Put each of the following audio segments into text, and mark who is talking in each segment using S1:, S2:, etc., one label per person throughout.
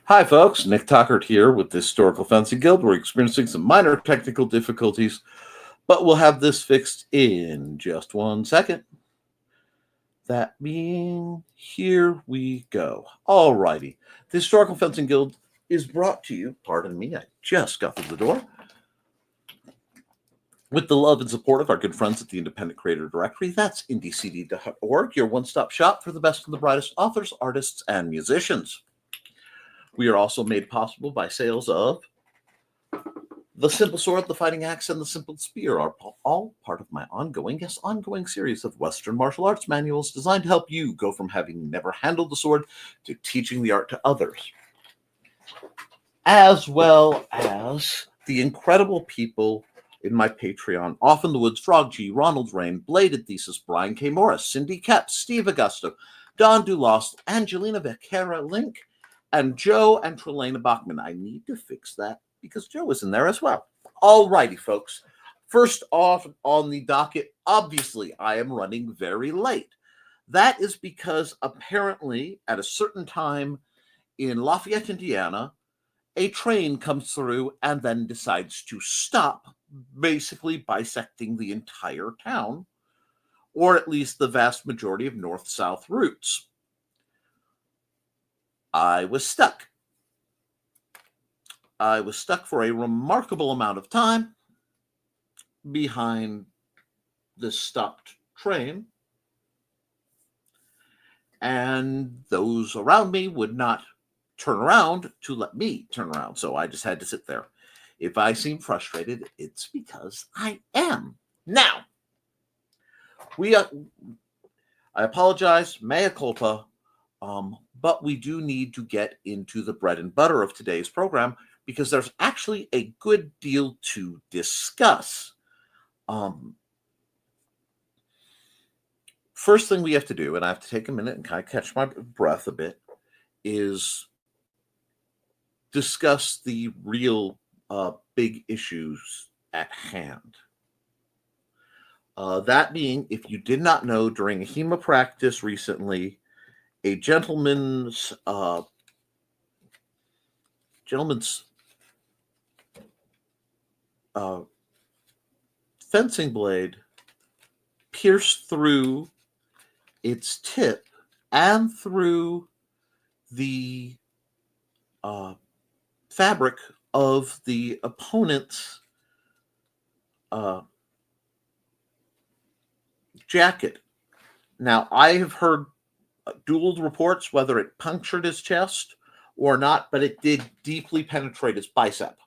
S1: Hi, folks. Nick Tuckert here with the Historical Fencing Guild. We're experiencing some minor technical difficulties, but we'll have this fixed in just 1 second. That being, here we go. Alrighty. The Historical Fencing Guild is brought to you, pardon me, I just got through the door, with the love and support of our good friends at the Independent Creator Directory. That's IndieCD.org, your one-stop shop for the best and the brightest authors, artists, and musicians. We are also made possible by sales of the Simple Sword, the Fighting Axe, and the Simple Spear are all part of my ongoing series of Western martial arts manuals designed to help you go from having never handled the sword to teaching the art to others, as well as the incredible people in my Patreon: Off in the Woods, Frog G, Ronald, Riehn, Bladed Thesis, Brian K. Morris, Cindy Koepp, Steve Agosto, Don Dulas, Angelina, Vaquera-Linke, and Joe and Trilaina Bachman. I need to fix that because Joe is in there as well. All righty, folks. First off on the docket, obviously, I am running very late. That is because apparently at a certain time in Lafayette, Indiana, a train comes through and then decides to stop, basically bisecting the entire town, or at least the vast majority of north-south routes. I was stuck. I was stuck for a remarkable amount of time behind this stopped train, and those around me would not turn around to let me turn around, so I just had to sit there. If I seem frustrated, it's because I am. Now, I apologize, mea culpa, but we do need to get into the bread and butter of today's program because there's actually a good deal to discuss. First thing we have to do, and I have to take a minute and kind of catch my breath a bit, is discuss the real big issues at hand. That being, if you did not know, during a HEMA practice recently, a gentleman's fencing blade pierced through its tip and through the fabric of the opponent's jacket. Now, I have heard dual reports whether it punctured his chest or not, but it did deeply penetrate his bicep.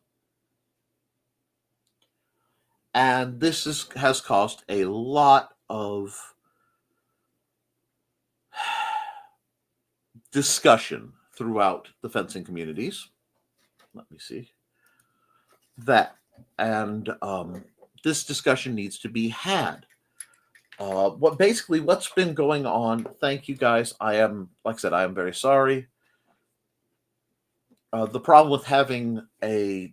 S1: And this has caused a lot of discussion throughout the fencing communities. Let me see. This discussion needs to be had. What's been going on? Thank you, guys. I am very sorry. The problem with having a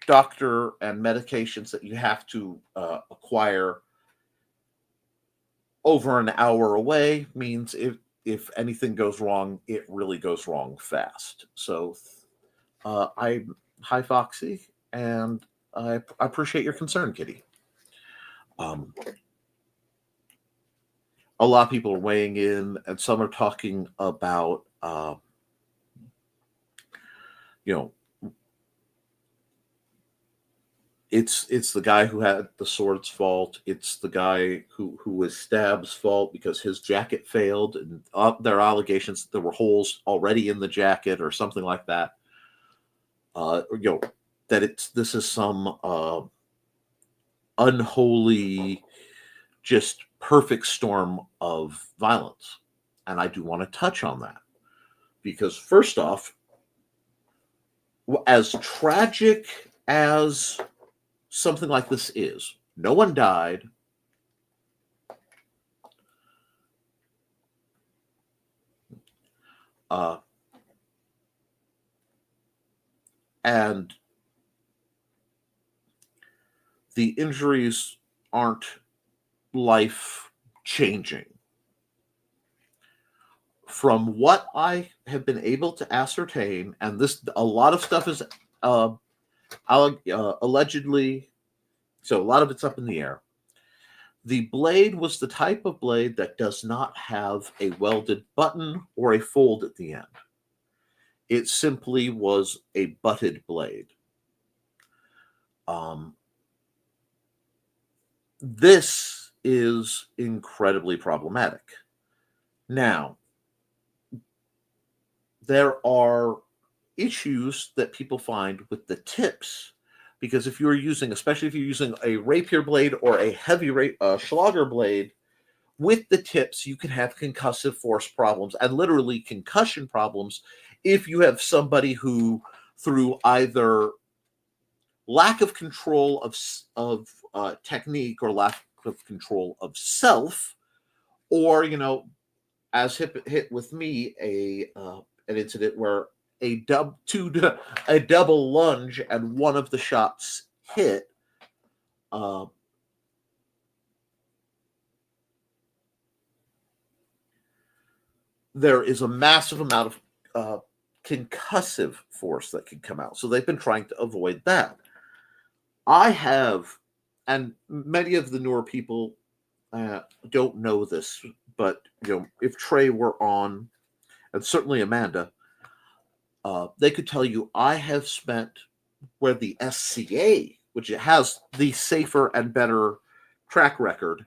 S1: doctor and medications that you have to acquire over an hour away means if anything goes wrong, it really goes wrong fast. So hi, Foxy, and I appreciate your concern, Kitty. A lot of people are weighing in, and some are talking about, it's the guy who had the sword's fault. It's the guy who was Stab's fault because his jacket failed, and there are allegations that there were holes already in the jacket or something like that. This is some unholy, just perfect storm of violence. And I do want to touch on that because, first off, as tragic as something like this is, no one died. And the injuries aren't life-changing. from what I have been able to ascertain, and a lot of stuff is allegedly, so a lot of it's up in the air. The blade was the type of blade that does not have a welded button or a fold at the end. It simply was a butted blade. This is incredibly problematic. Now, there are issues that people find with the tips, because if you're using, especially if you're using a rapier blade or a heavy Schlager blade, with the tips, you can have concussive force problems and literally concussion problems if you have somebody who, through either lack of control of technique or lack of control of self, or as hit with me, an incident where a double lunge and one of the shots hit. There is a massive amount of concussive force that can come out. So they've been trying to avoid that. I have, and many of the newer people don't know this, but if Trey were on, and certainly Amanda, they could tell you I have spent where the SCA, which it has the safer and better track record,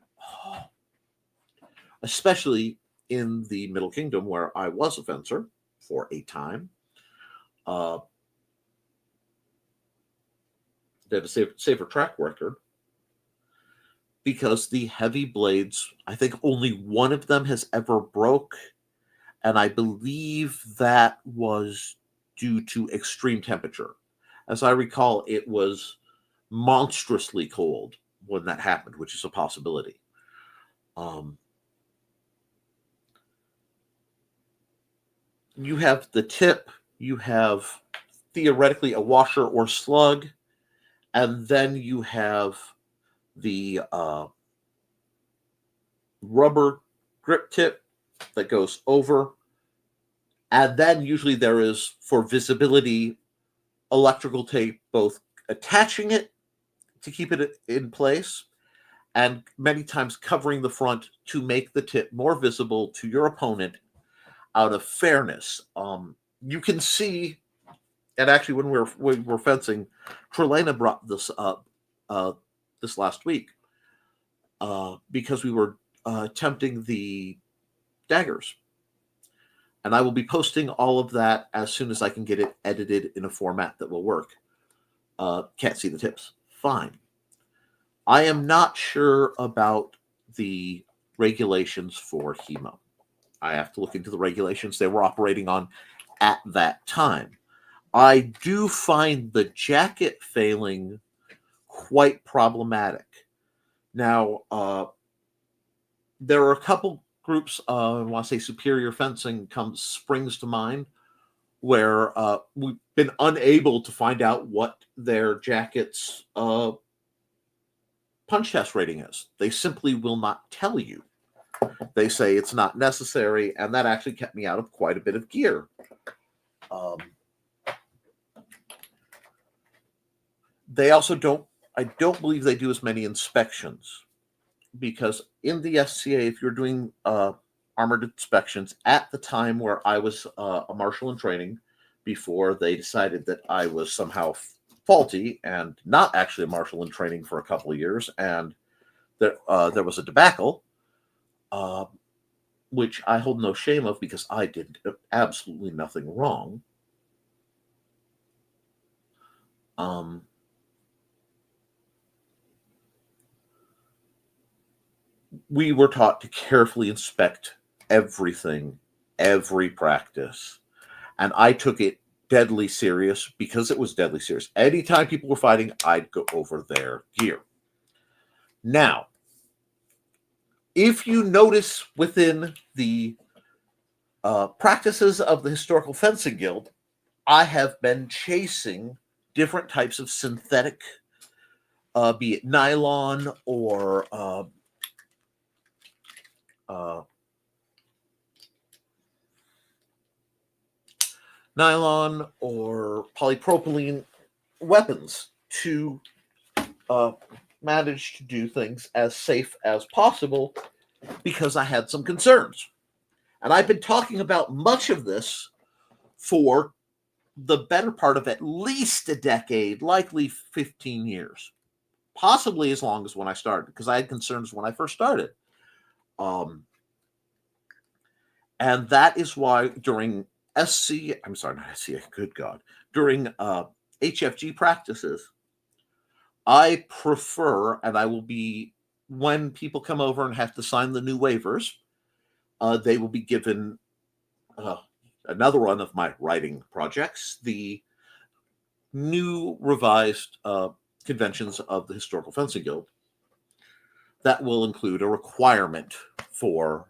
S1: especially in the Middle Kingdom, where I was a fencer for a time. They have a safer track record because the heavy blades, I think only one of them has ever broke, and I believe that was due to extreme temperature. As I recall, it was monstrously cold when that happened, which is a possibility. You have the tip, you have theoretically a washer or slug, and then you have the rubber grip tip that goes over, and then usually there is, for visibility, electrical tape both attaching it to keep it in place and many times covering the front to make the tip more visible to your opponent out of fairness. You can see, and actually when we were fencing, Trilaina brought this up this last week because we were attempting the daggers. And I will be posting all of that as soon as I can get it edited in a format that will work. Can't see the tips. Fine. I am not sure about the regulations for HEMA. I have to look into the regulations they were operating on at that time. I do find the jacket failing quite problematic. Now, there are a couple groups, I want to say Superior Fencing springs to mind, where we've been unable to find out what their jacket's punch test rating is. They simply will not tell you. They say it's not necessary, and that actually kept me out of quite a bit of gear. They also I don't believe they do as many inspections, because in the SCA, if you're doing armored inspections at the time where I was a marshal in training, before they decided that I was somehow faulty and not actually a marshal in training for a couple of years, and there was a debacle, which I hold no shame of because I did absolutely nothing wrong. We were taught to carefully inspect everything, every practice. And I took it deadly serious because it was deadly serious. Anytime people were fighting, I'd go over their gear. Now, if you notice within the practices of the Historical Fencing Guild, I have been chasing different types of synthetic, be it nylon or nylon or polypropylene weapons to manage to do things as safe as possible because I had some concerns. And I've been talking about much of this for the better part of at least a decade, likely 15 years, possibly as long as when I started, because I had concerns when I first started. And that is why during good God, during HFG practices, I prefer, and I will be, when people come over and have to sign the new waivers, they will be given another one of my writing projects, the new revised conventions of the Historical Fencing Guild, that will include a requirement for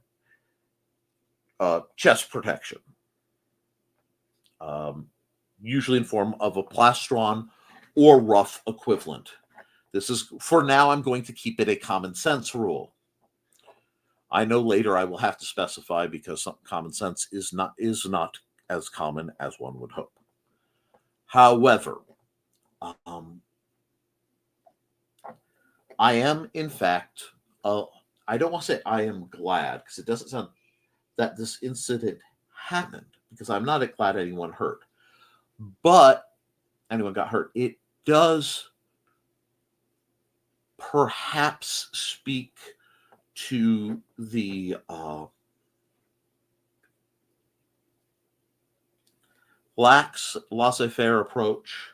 S1: chest protection, usually in form of a plastron or rough equivalent. This is, for now, I'm going to keep it a common sense rule. I know later I will have to specify because common sense is not as common as one would hope. However, I am, in fact, I don't want to say I am glad, because it doesn't sound that this incident happened, because I'm not glad anyone hurt. But anyone got hurt. It does perhaps speak to the lax laissez-faire approach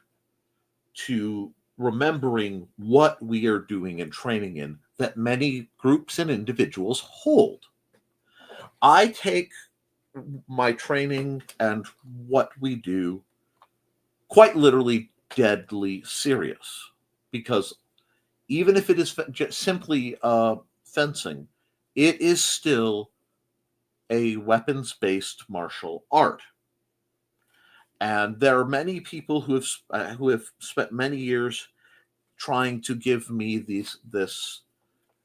S1: to remembering what we are doing and training in that many groups and individuals hold. I take my training and what we do quite literally deadly serious, because even if it is just simply fencing, it is still a weapons-based martial art. And there are many people who have spent many years trying to give me this.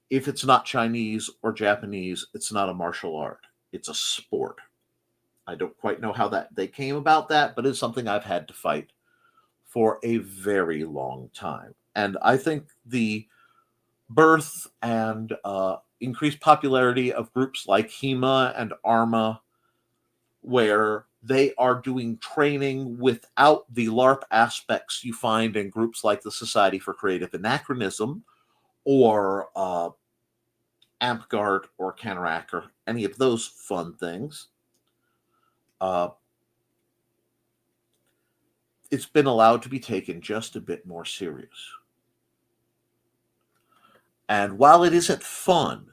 S1: If it's not Chinese or Japanese, it's not a martial art. It's a sport. I don't quite know how that they came about that, but it's something I've had to fight for a very long time. And I think the birth and increased popularity of groups like HEMA and ARMA, where they are doing training without the LARP aspects you find in groups like the Society for Creative Anachronism or AmpGuard or Canarak or any of those fun things. It's been allowed to be taken just a bit more serious. And while it isn't fun,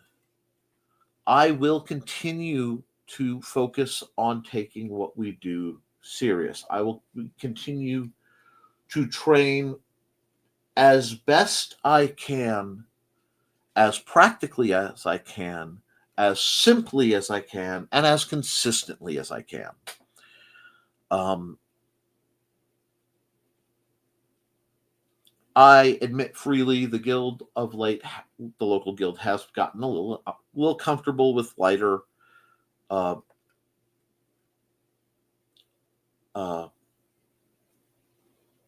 S1: I will continue to focus on taking what we do serious. I will continue to train as best I can, as practically as I can, as simply as I can, and as consistently as I can. I admit freely the guild of late, the local guild, has gotten a little comfortable with lighter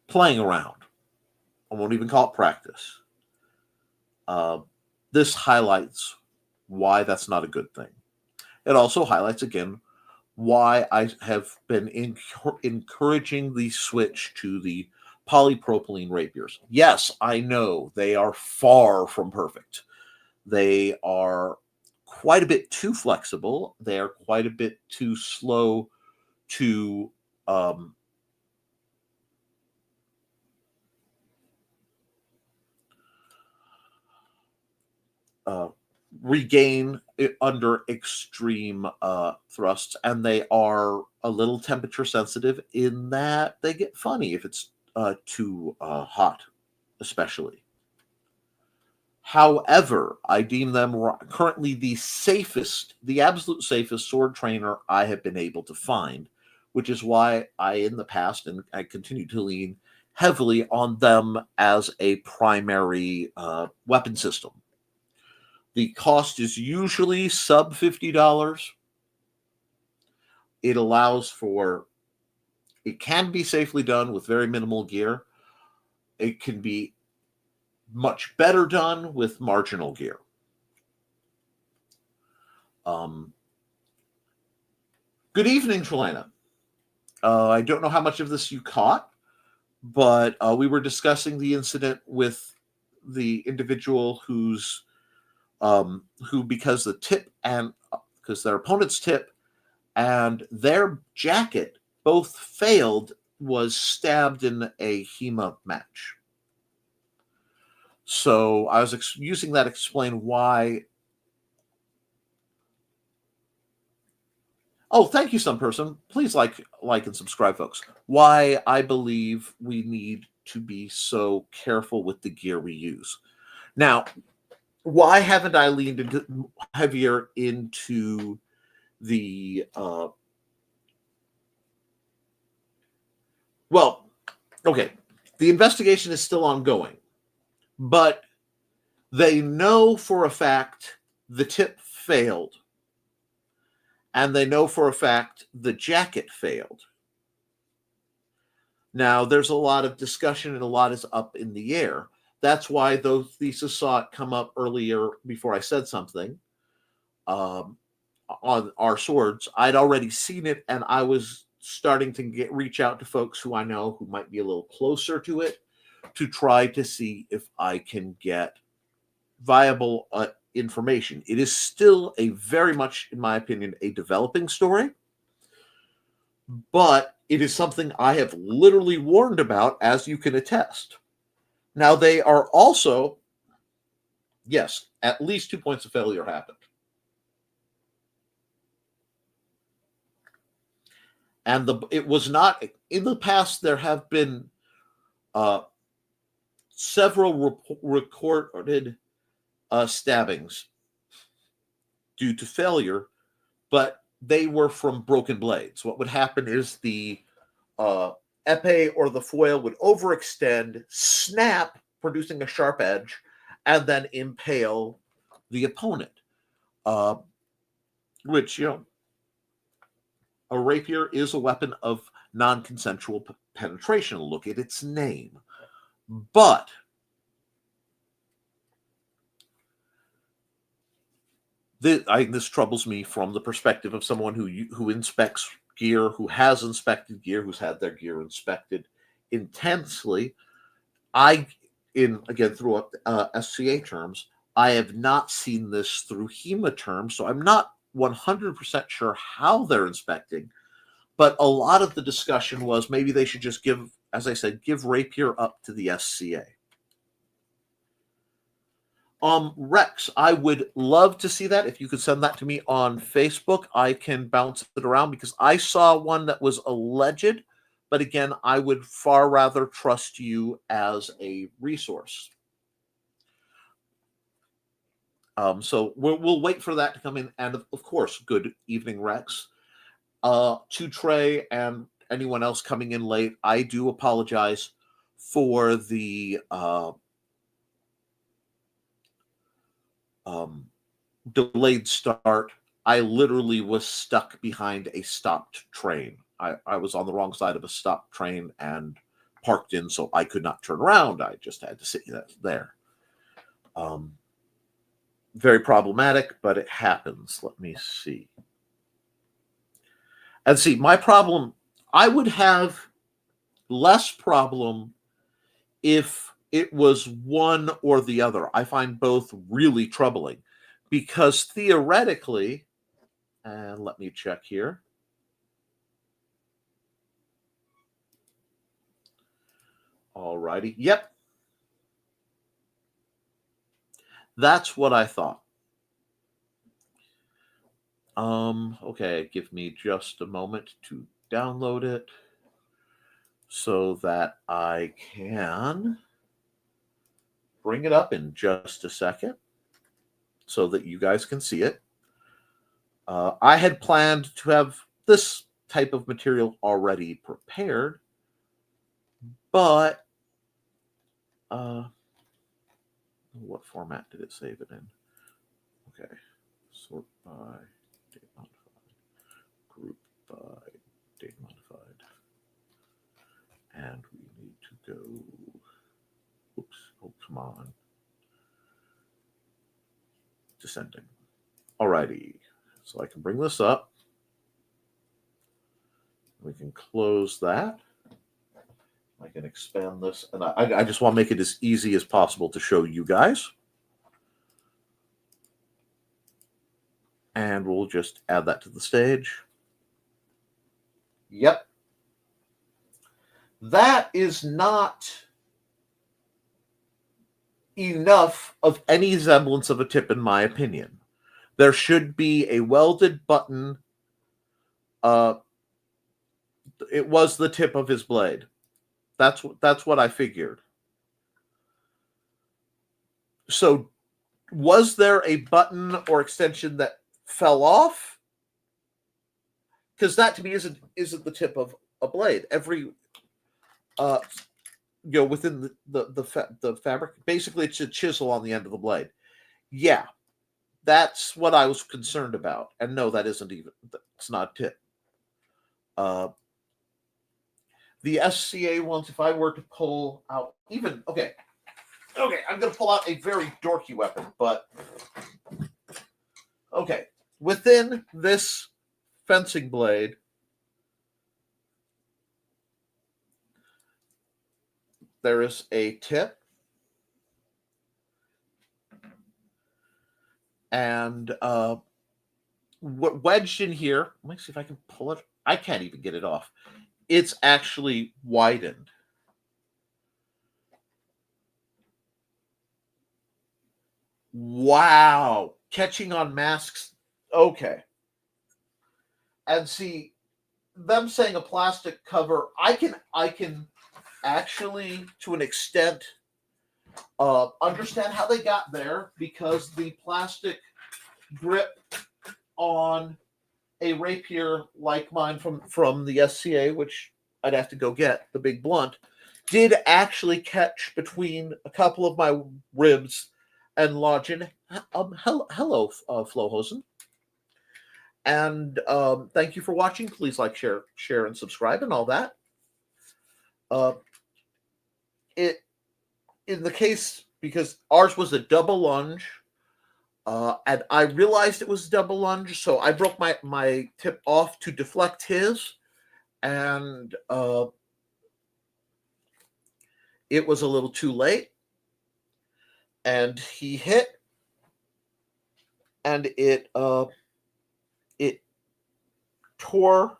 S1: playing around. I won't even call it practice. This highlights why that's not a good thing. It also highlights, again, why I have been encouraging the switch to the polypropylene rapiers. Yes, I know they are far from perfect. They are quite a bit too flexible. They are quite a bit too slow to regain it under extreme thrusts, and they are a little temperature sensitive in that they get funny if it's too hot, especially. However, I deem them currently the absolute safest sword trainer I have been able to find, which is why I, in the past, and I continue to lean heavily on them as a primary weapon system. The cost is usually sub $50. It allows for It can be safely done with very minimal gear. It can be much better done with marginal gear. Good evening, Trilaina. I don't know how much of this you caught, but we were discussing the incident with the individual who because their opponent's tip and their jacket both failed, was stabbed in a HEMA match. So I was using that to explain why. Oh, thank you, some person. Please like and subscribe, folks. Why I believe we need to be so careful with the gear we use. Now, why haven't I leaned heavier into the well, okay, the investigation is still ongoing, but they know for a fact the tip failed, and they know for a fact the jacket failed. Now, there's a lot of discussion and a lot is up in the air. That's why those thesis saw it come up earlier before I said something on our swords. I'd already seen it, and I was starting to reach out to folks who I know who might be a little closer to it to try to see if I can get viable information. It is still a very much, in my opinion, a developing story, but it is something I have literally warned about, as you can attest. Now, they are also, yes, at least 2 points of failure happened. And it was not, in the past, there have been several recorded stabbings due to failure, but they were from broken blades. What would happen is the epee or the foil would overextend, snap, producing a sharp edge, and then impale the opponent. Which, a rapier is a weapon of non-consensual penetration. Look at its name. But this troubles me from the perspective of someone who inspects gear, who has inspected gear, who's had their gear inspected intensely. Through SCA terms, I have not seen this through HEMA terms, so I'm not 100% sure how they're inspecting. But a lot of the discussion was maybe they should just give rapier up to the SCA. Rex, I would love to see that. If you could send that to me on Facebook, I can bounce it around, because I saw one that was alleged, but again, I would far rather trust you as a resource. So we'll wait for that to come in. And of course, good evening, Rex. To Trey and anyone else coming in late, I do apologize for the delayed start. I literally was stuck behind a stopped train. I was on the wrong side of a stopped train and parked in, so I could not turn around. I just had to sit there. Very problematic, but it happens. Let me see. And see, my problem, I would have less problem if it was one or the other. I find both really troubling, because theoretically, and let me check here. All righty. Yep. That's what I thought. Okay, give me just a moment to download it so that I can bring it up in just a second so that you guys can see it. I had planned to have this type of material already prepared, but what format did it save it in? Okay, sort by date modified, group by date modified. And we need to go, oops, oh, come on. Descending. Alrighty, so I can bring this up. We can close that. I can expand this, and I just want to make it as easy as possible to show you guys. And we'll just add that to the stage. Yep. That is not enough of any semblance of a tip, in my opinion. There should be a welded button. It was the tip of his blade. That's what I figured. So, was there a button or extension that fell off? Because that to me isn't the tip of a blade. Every within the fabric, basically it's a chisel on the end of the blade. Yeah, that's what I was concerned about. And no, that isn't even. It's not a tip. The SCA ones, if I were to pull out even okay, I'm going to pull out a very dorky weapon, but okay, within this fencing blade, there is a tip, and wedged in here. Let me see if I can pull it. I can't even get it off. It's actually widened. Wow. Catching on masks. Okay. And see, them saying a plastic cover, I can actually, to an extent, understand how they got there, because the plastic grip on a rapier like mine from the SCA, which I'd have to go get, the big blunt, did actually catch between a couple of my ribs and lodge in. Hello, Flohosen. And thank you for watching. Please like, share, and subscribe, and all that. In the case, because ours was a double lunge, and I realized it was double lunge, so I broke my tip off to deflect his, and it was a little too late, and he hit, and it tore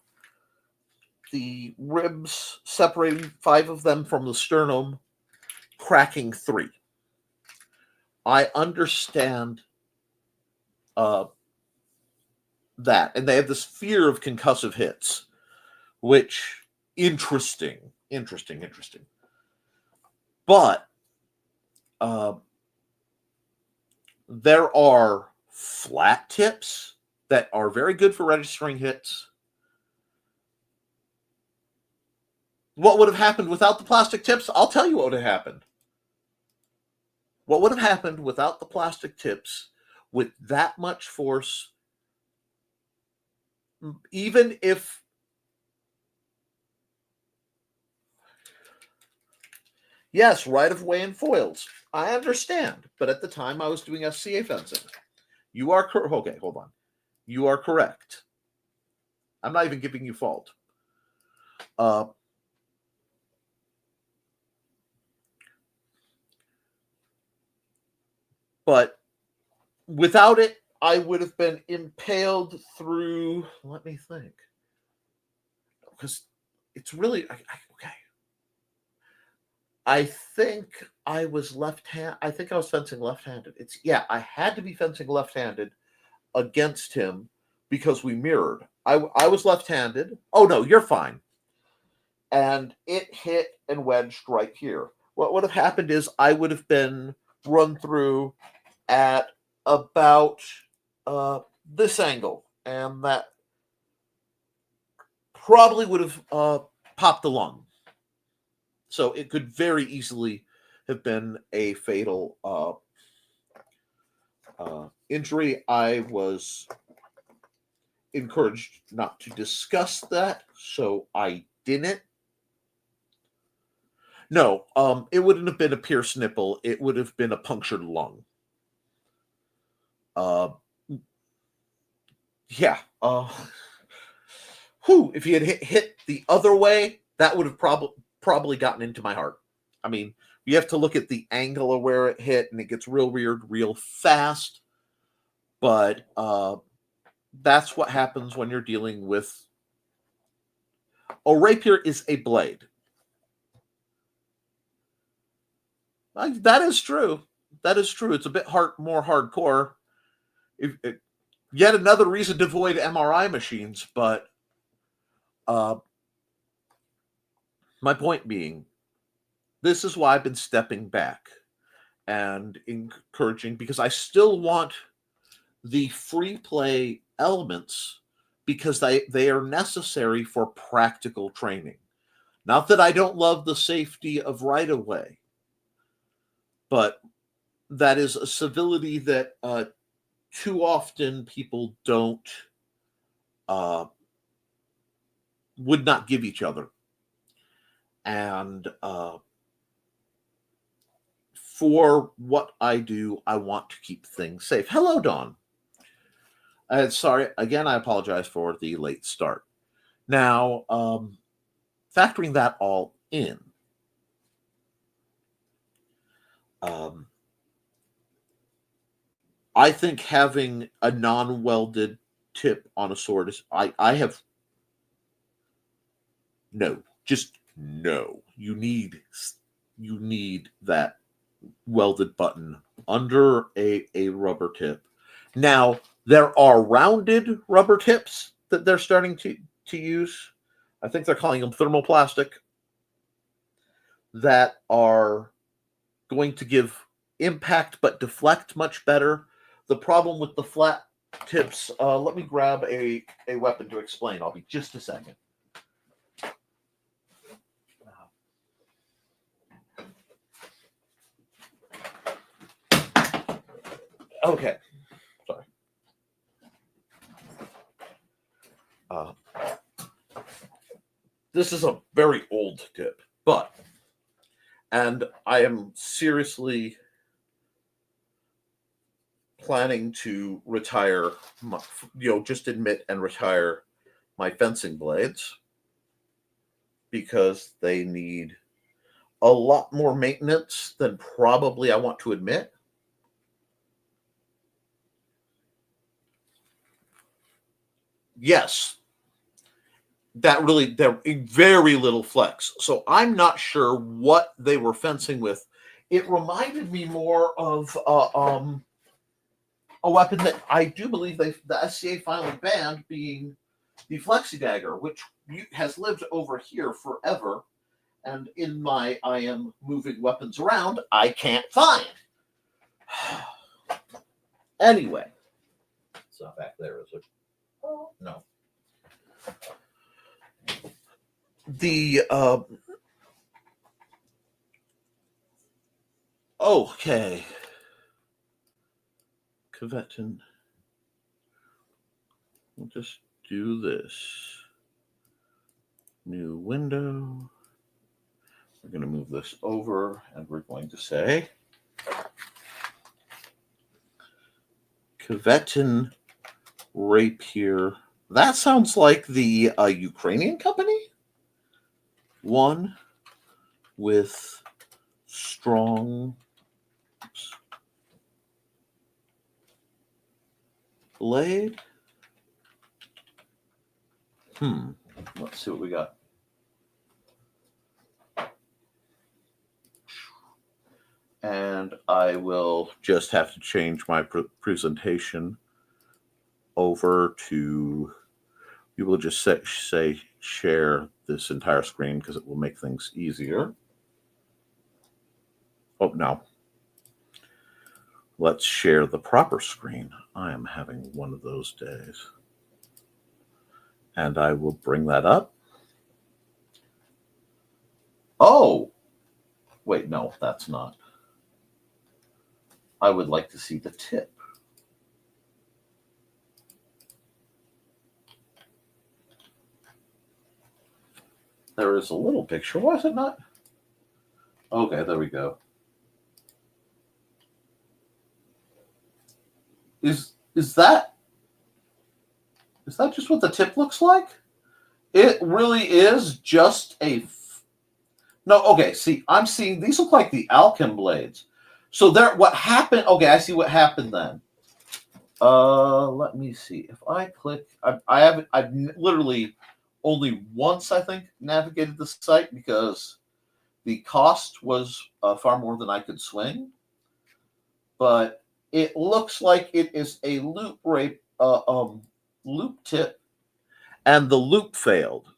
S1: the ribs, separating 5 of them from the sternum, cracking 3. I understand that, and they have this fear of concussive hits, which interesting. But there are flat tips that are very good for registering hits. What would have happened without the plastic tips? I'll tell you what would have happened. What would have happened without the plastic tips with that much force, even if yes, right of way and foils. I understand, but at the time I was doing SCA fencing. You are correct. Okay, hold on. You are correct. I'm not even giving you fault. But without it, I would have been impaled through. Let me think, because it's really okay. I think I was I think I was fencing left-handed. I had to be fencing left-handed against him because we mirrored. I was left-handed. Oh no, you're fine. And it hit and wedged right here. What would have happened is I would have been run through at about this angle, and that probably would have popped the lung. So it could very easily have been a fatal injury. I was encouraged not to discuss that, so I didn't. No, it wouldn't have been a pierced nipple. It would have been a punctured lung. Yeah. If he had hit the other way, that would have probably gotten into my heart. I mean, you have to look at the angle of where it hit, and it gets real weird real fast. But that's what happens when you're dealing with. A rapier is a blade. That is true. That is true. It's a bit more hardcore. Yet another reason to avoid MRI machines. But my point being, this is why I've been stepping back and encouraging, because I still want the free play elements, because they are necessary for practical training. Not that I don't love the safety of right of way, but that is a civility that too often people would not give each other. And for what I do, I want to keep things safe. Hello, Dawn. Sorry, again, I apologize for the late start. Now, factoring that all in, I think having a non-welded tip on a sword is, I have, no, just no. You need that welded button under a rubber tip. Now, there are rounded rubber tips that they're starting to use. I think they're calling them thermoplastic, that are going to give impact but deflect much better. The problem with the flat tips, let me grab a weapon to explain. I'll be just a second. Okay. Sorry. This is a very old tip, and I am seriously planning to retire, just admit and retire my fencing blades, because they need a lot more maintenance than probably I want to admit. Yes, they're very little flex. So I'm not sure what they were fencing with. It reminded me more of a weapon that I do believe the SCA finally banned, being the Flexi Dagger, which has lived over here forever. And in my I am moving weapons around, I can't find. Anyway, it's not back there, is it? Oh, no. The okay. Covetin. We'll just do this. New window. We're going to move this over, and we're going to say Covetin Rapier. That sounds like the Ukrainian company. One with strong blade. Let's see what we got. And I will just have to change my presentation over to, we will just say share this entire screen, because it will make things easier. Oh, no. Let's share the proper screen. I am having one of those days. And I will bring that up. Oh, wait, no, that's not. I would like to see the tip. There is a little picture, was it not? Okay, there we go. Is that just what the tip looks like? It really is just a... No, okay, see, I'm seeing... These look like the Alchem blades. So there, what happened... Okay, I see what happened then. Let me see. If I click... I've literally only once, I think, navigated the site because the cost was far more than I could swing. But it looks like it is a loop tip, and the loop failed.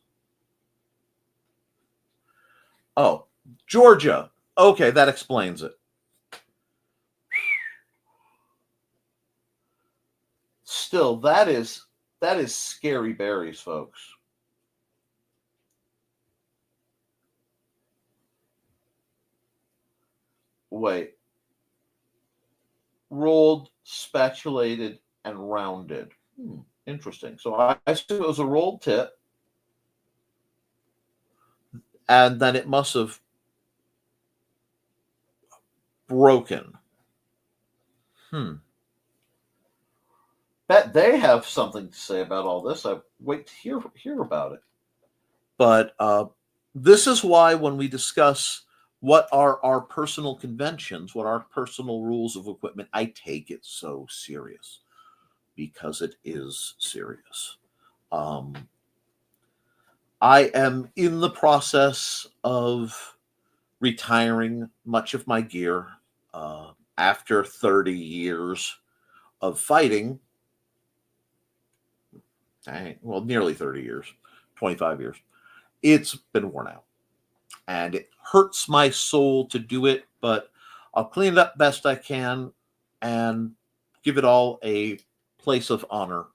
S1: Oh, Georgia. Okay, that explains it. Still, that is scary berries, folks. Wait. Rolled, spatulated, and rounded. Interesting. So I assume it was a rolled tip, and then it must have broken. Bet they have something to say about all this. I wait to hear about it. But this is why when we discuss what are our personal conventions, what are personal rules of equipment, I take it so serious, because it is serious. I am in the process of retiring much of my gear after 30 years of fighting. Well, nearly 30 years, 25 years. It's been worn out, and it hurts my soul to do it, but I'll clean it up best I can and give it all a place of honor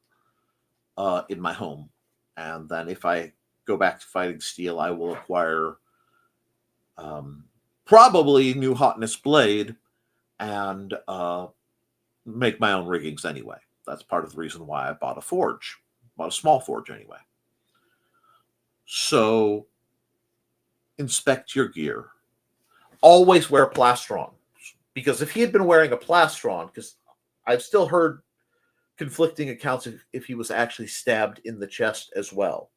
S1: in my home. And then if I go back to fighting steel, I will acquire probably new hotness blade and make my own riggings anyway. That's part of the reason why I bought a forge, bought a small forge anyway. So inspect your gear. Always wear plastron, because if he had been wearing a plastron, because I've still heard conflicting accounts if he was actually stabbed in the chest as well,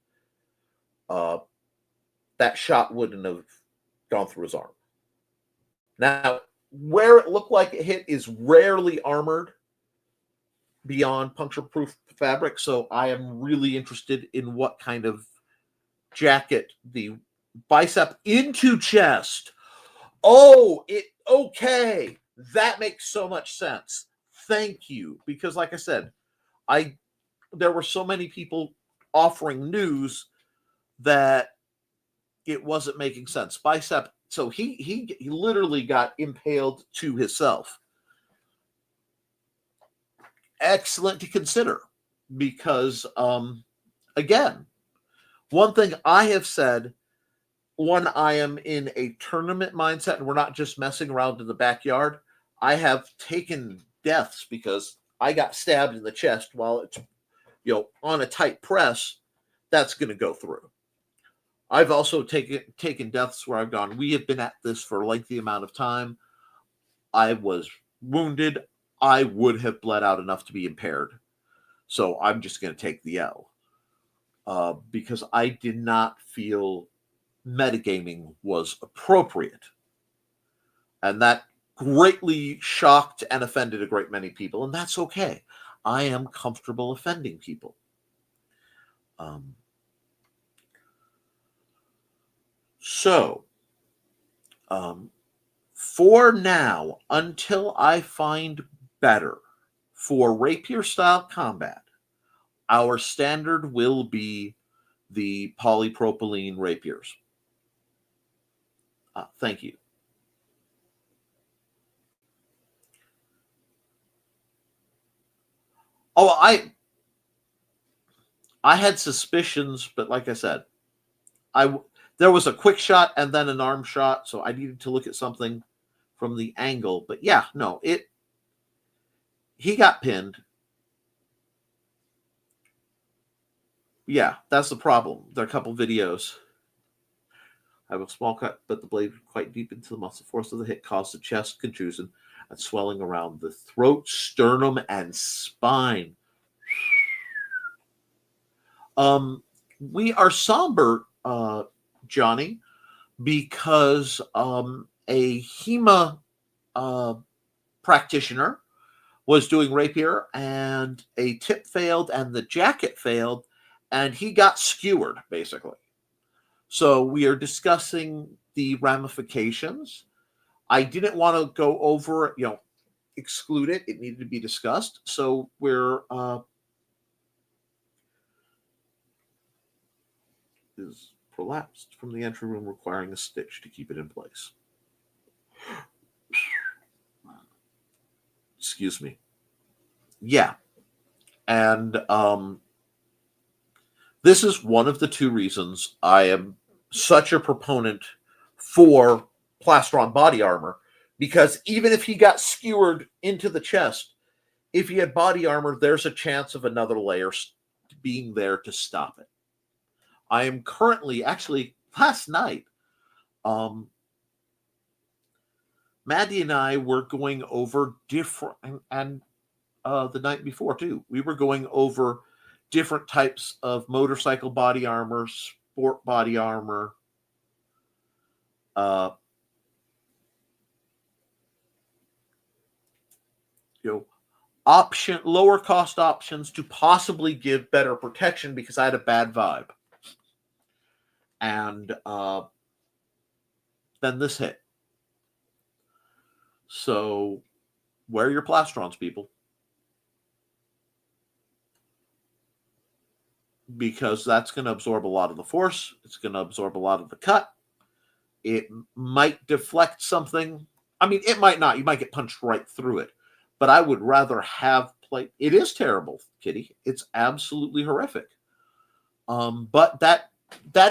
S1: that shot wouldn't have gone through his arm. Now, where it looked like it hit is rarely armored beyond puncture-proof fabric, so I am really interested in what kind of jacket the bicep into chest. Oh, okay. That makes so much sense. Thank you. Because like I said, there were so many people offering news that it wasn't making sense. Bicep, so he literally got impaled to himself. Excellent to consider, because again, one thing I have said when I am in a tournament mindset and we're not just messing around in the backyard, I have taken deaths because I got stabbed in the chest while it's, on a tight press. That's going to go through. I've also taken deaths where I've gone, we have been at this for a lengthy amount of time. I was wounded. I would have bled out enough to be impaired. So I'm just going to take the L. Because I did not feel metagaming was appropriate. And that greatly shocked and offended a great many people. And that's okay. I am comfortable offending people. For now, until I find better for rapier-style combat, our standard will be the polypropylene rapiers. Thank you. Oh, I had suspicions, but like I said, there was a quick shot and then an arm shot, so I needed to look at something from the angle. But yeah, no, he got pinned. Yeah, that's the problem. There are a couple videos. Have a small cut, but the blade quite deep into the muscle. Force of the hit caused the chest contusion and swelling around the throat, sternum, and spine. We are somber, Johnny, because a HEMA practitioner was doing rapier, and a tip failed, and the jacket failed, and he got skewered, basically. So we are discussing the ramifications. I didn't want to go over, exclude it. It needed to be discussed. So we're is prolapsed from the entry room, requiring a stitch to keep it in place. Excuse me. Yeah. And this is one of the two reasons I am such a proponent for plastron body armor, because even if he got skewered into the chest, if he had body armor, there's a chance of another layer being there to stop it. I am currently, actually, last night, Maddie and I were going over different, and the night before too, we were going over different types of motorcycle body armor, sport body armor, lower cost options to possibly give better protection, because I had a bad vibe. And then this hit. So wear your plastrons, people, because that's going to absorb a lot of the force. It's going to absorb a lot of the cut. It might deflect something. I mean, it might not. You might get punched right through it. But I would rather have plate. It is terrible, Kitty. It's absolutely horrific. But that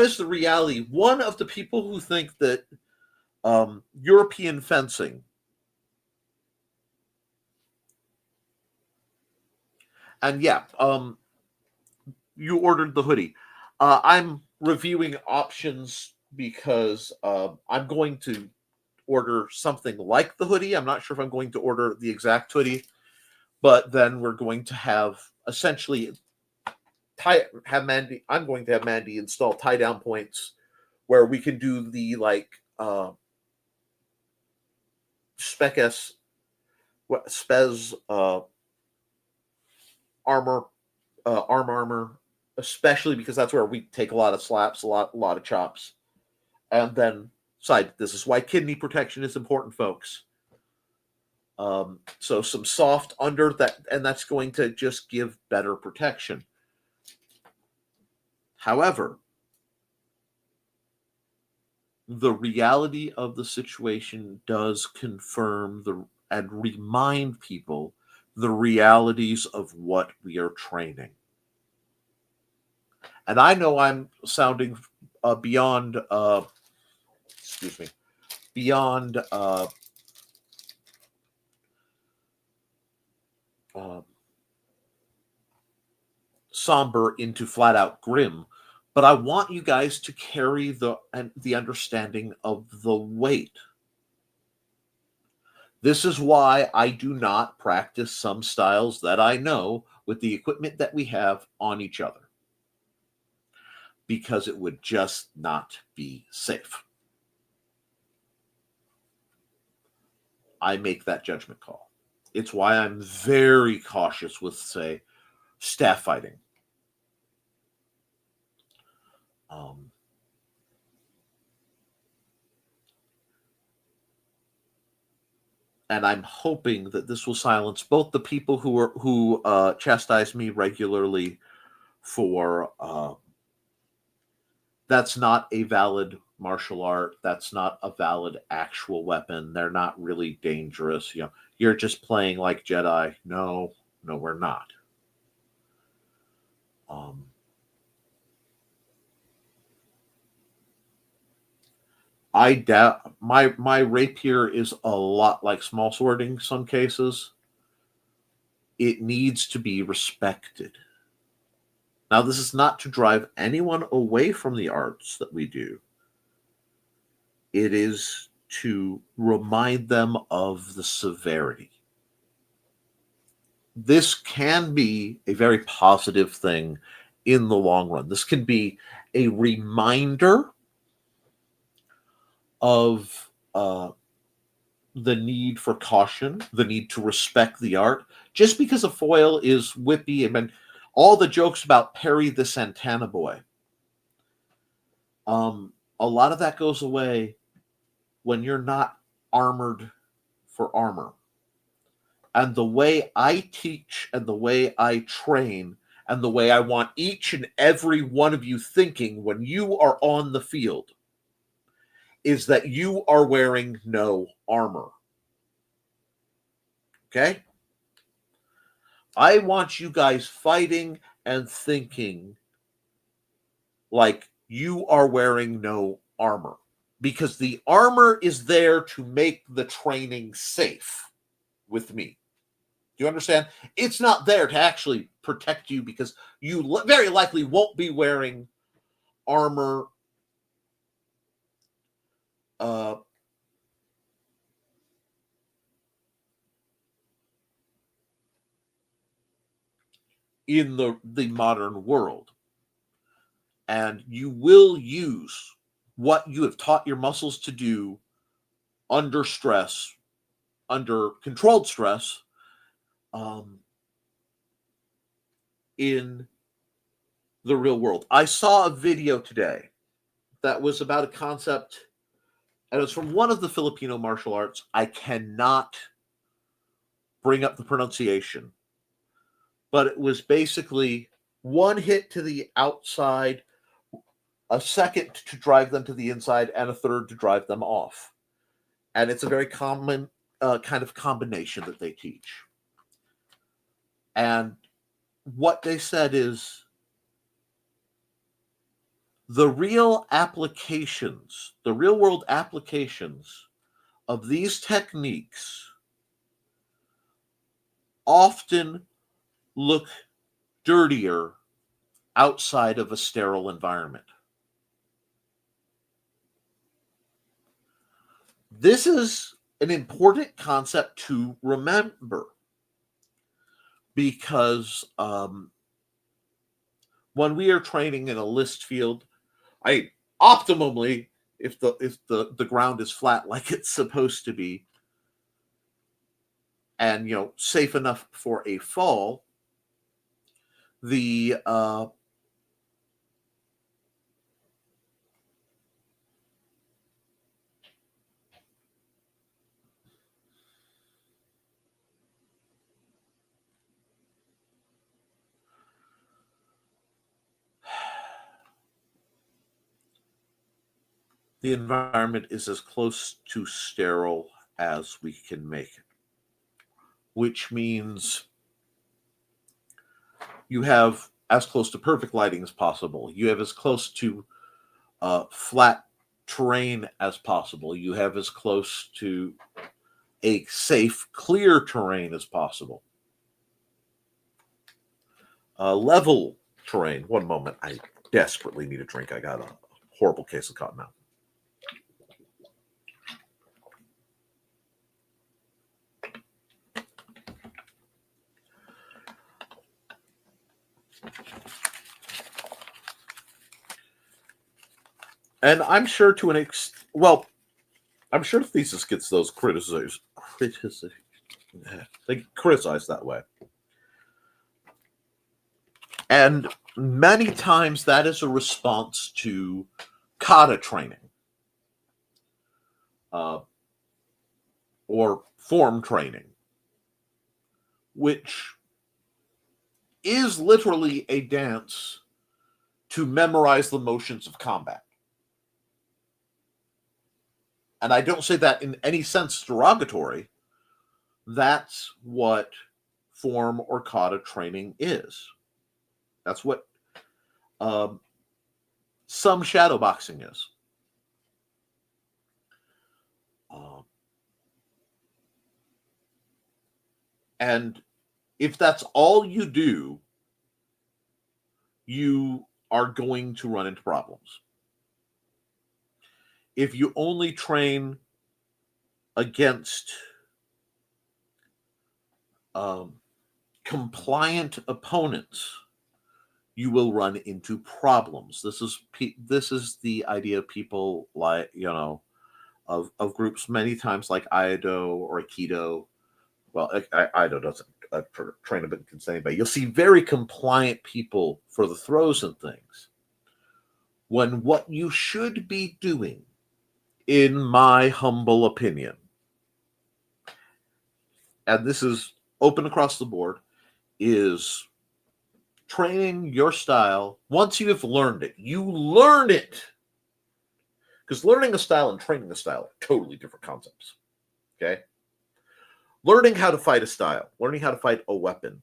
S1: is the reality. One of the people who think that European fencing and you ordered the hoodie. I'm reviewing options because I'm going to order something like the hoodie. I'm not sure if I'm going to order the exact hoodie, but then we're going to have essentially I'm going to have Mandy install tie down points where we can do the spez armor, especially because that's where we take a lot of slaps, a lot of chops. And then this is why kidney protection is important, folks. So some soft under that, and that's going to just give better protection. However, the reality of the situation does confirm and remind people the realities of what we are training. And I know I'm sounding beyond somber into flat out grim, but I want you guys to carry the understanding of the weight. This is why I do not practice some styles that I know with the equipment that we have on each other, because it would just not be safe. I make that judgment call. It's why I'm very cautious with, say, staff fighting. And I'm hoping that this will silence both the people who chastise me regularly for that's not a valid martial art. That's not a valid actual weapon. They're not really dangerous. You're just playing like Jedi. No, we're not. I doubt my rapier is a lot like small swording. Some cases, it needs to be respected. Now, this is not to drive anyone away from the arts that we do, It is to remind them of the severity. This can be a very positive thing in the long run. This can be a reminder of the need for caution, the need to respect the art. Just because a foil is whippy, I mean, all the jokes about Perry the Santana Boy, a lot of that goes away when you're not armored for armor. And the way I teach and the way I train and the way I want each and every one of you thinking when you are on the field is that you are wearing no armor. Okay? I want you guys fighting and thinking like you are wearing no armor, because the armor is there to make the training safe with me. Do you understand? It's not there to actually protect you, because you very likely won't be wearing armor in the modern world. And you will use what you have taught your muscles to do under stress, under controlled stress, in the real world. I saw a video today that was about a concept, and it was from one of the Filipino martial arts. I cannot bring up the pronunciation, but it was basically one hit to the outside, a second to drive them to the inside, and a third to drive them off. And it's a very common kind of combination that they teach. And what they said is the real applications, the real world applications of these techniques often look dirtier outside of a sterile environment. This is an important concept to remember, because when we are training in a list field, optimally, if the ground is flat like it's supposed to be, and safe enough for a fall, the environment is as close to sterile as we can make it, which means you have as close to perfect lighting as possible. You have as close to flat terrain as possible. You have as close to a safe, clear terrain as possible. Level terrain. One moment. I desperately need a drink. I got a horrible case of cotton mouth. And I'm sure to an I'm sure Thesis gets those criticized. They criticize that way. And many times that is a response to kata training, or form training, which is literally a dance to memorize the motions of combat. And I don't say that in any sense derogatory. That's what form or kata training is. That's what some shadow boxing is. And if that's all you do, you are going to run into problems. if you only train against compliant opponents, you will run into problems. This is the idea of people like, of groups many times like Aido or Aikido. Well, Aido doesn't train a bit against anybody. You'll see very compliant people for the throws and things. When what you should be doing, in my humble opinion, and this is open across the board, is training your style. Once you have learned it, you learn it. Because learning a style and training a style are totally different concepts. Okay? Learning how to fight a style, learning how to fight a weapon,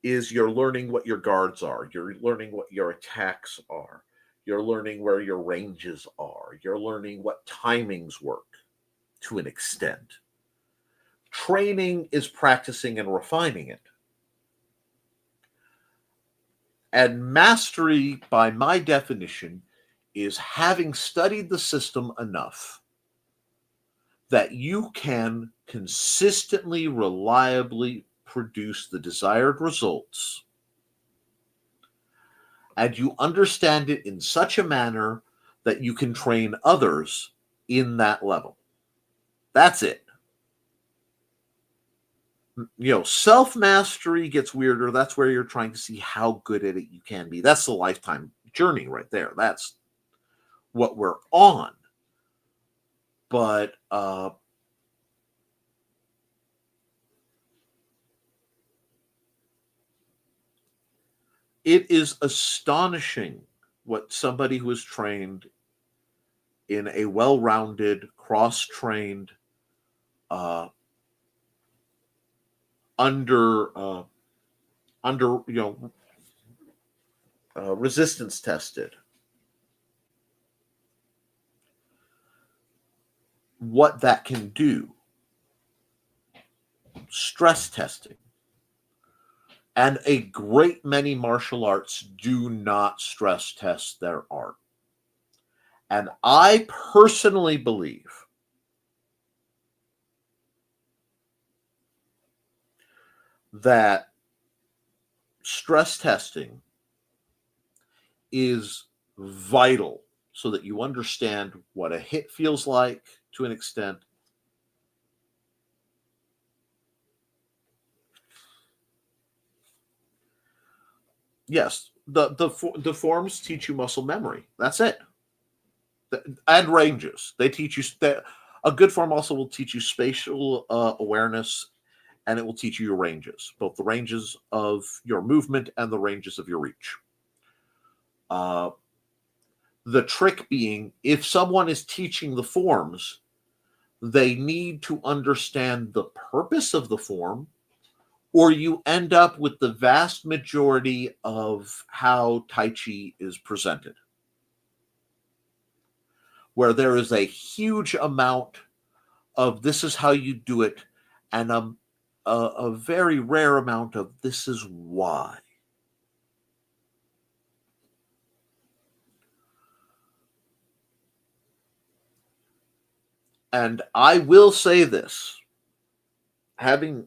S1: is you're learning what your guards are. You're learning what your attacks are. You're learning where your ranges are. You're learning what timings work to an extent. Training is practicing and refining it. And mastery, by my definition, is having studied the system enough that you can consistently, reliably produce the desired results, and you understand it in such a manner that you can train others in that level. That's it. Self-mastery gets weirder. That's where you're trying to see how good at it you can be. That's the lifetime journey right there. That's what we're on. But it is astonishing what somebody who is trained in a well-rounded, cross-trained, resistance tested, what that can do. Stress testing. And a great many martial arts do not stress test their art. And I personally believe that stress testing is vital so that you understand what a hit feels like to an extent. Yes, the forms teach you muscle memory. That's it. And ranges. They teach you a good form also will teach you spatial awareness, and it will teach you your ranges, both the ranges of your movement and the ranges of your reach. The trick being, if someone is teaching the forms, they need to understand the purpose of the form, or you end up with the vast majority of how Tai Chi is presented, where there is a huge amount of this is how you do it, and a very rare amount of this is why. And I will say this, I've been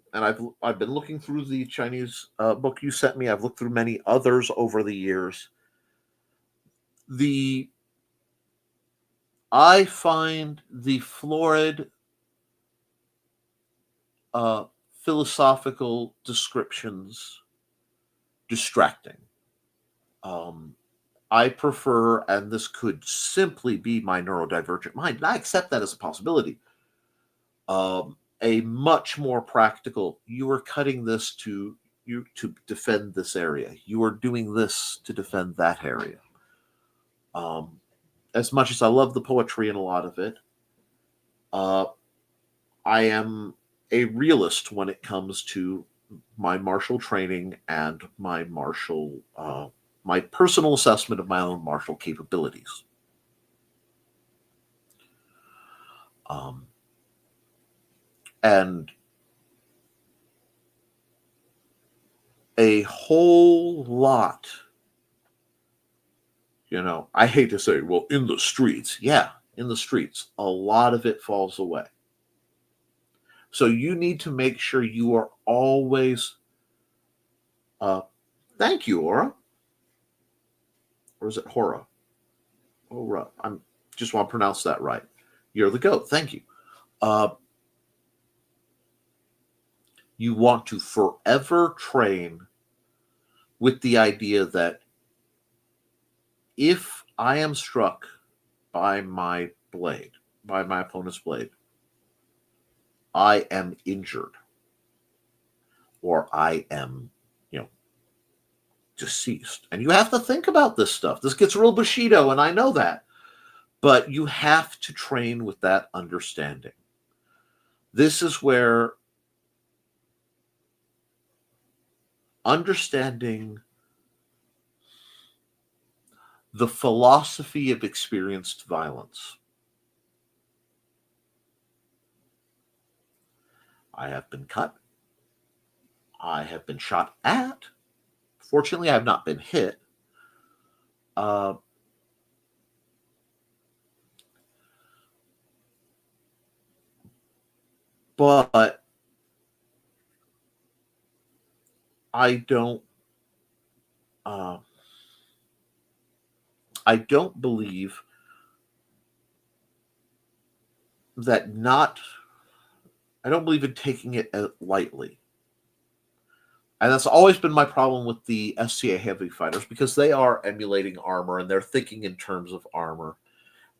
S1: looking through the Chinese book you sent me. I've looked through many others over the years. I find the florid philosophical descriptions distracting. I prefer, and this could simply be my neurodivergent mind, and I accept that as a possibility, a much more practical, you are cutting this to defend this area. You are doing this to defend that area. As much as I love the poetry in a lot of it, I am a realist when it comes to my martial training and my personal assessment of my own martial capabilities. And a whole lot, I hate to say, well, in the streets, yeah, in the streets, a lot of it falls away. So you need to make sure you are always, thank you, Aura. Or is it Hora? Aura. I just want to pronounce that right. You're the GOAT. Thank you. You want to forever train with the idea that if I am struck by my blade, by my opponent's blade, I am injured, or I am, deceased. And you have to think about this stuff. This gets real Bushido, and I know that. But you have to train with that understanding. This is where understanding the philosophy of experienced violence. I have been cut. I have been shot at. Fortunately, I have not been hit. But I don't believe that I don't believe in taking it lightly. And that's always been my problem with the SCA heavy fighters, because they are emulating armor and they're thinking in terms of armor.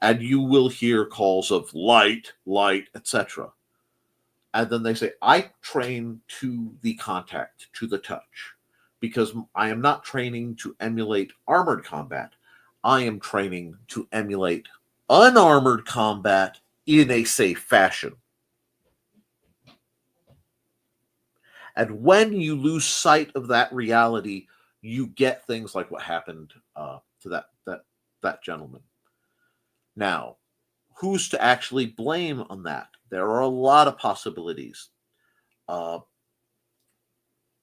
S1: And you will hear calls of light, etc. And then they say, I train to the contact, to the touch, because I am not training to emulate armored combat. I am training to emulate unarmored combat in a safe fashion. And when you lose sight of that reality, you get things like what happened to that gentleman. Now, who's to actually blame on that? There are a lot of possibilities.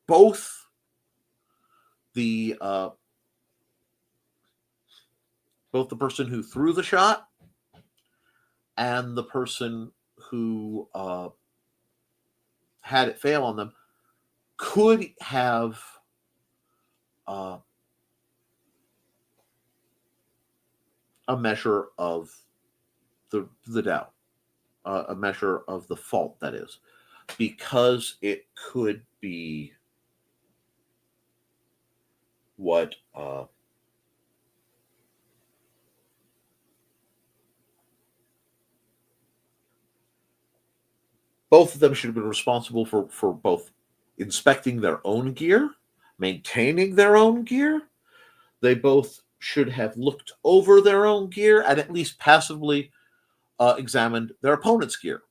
S1: Both the person who threw the shot and the person who had it fail on them could have a measure of the doubt, a measure of the fault, that is, because it could be what both of them should have been responsible for both inspecting their own gear, maintaining their own gear. They both should have looked over their own gear and at least passively examined their opponent's gear.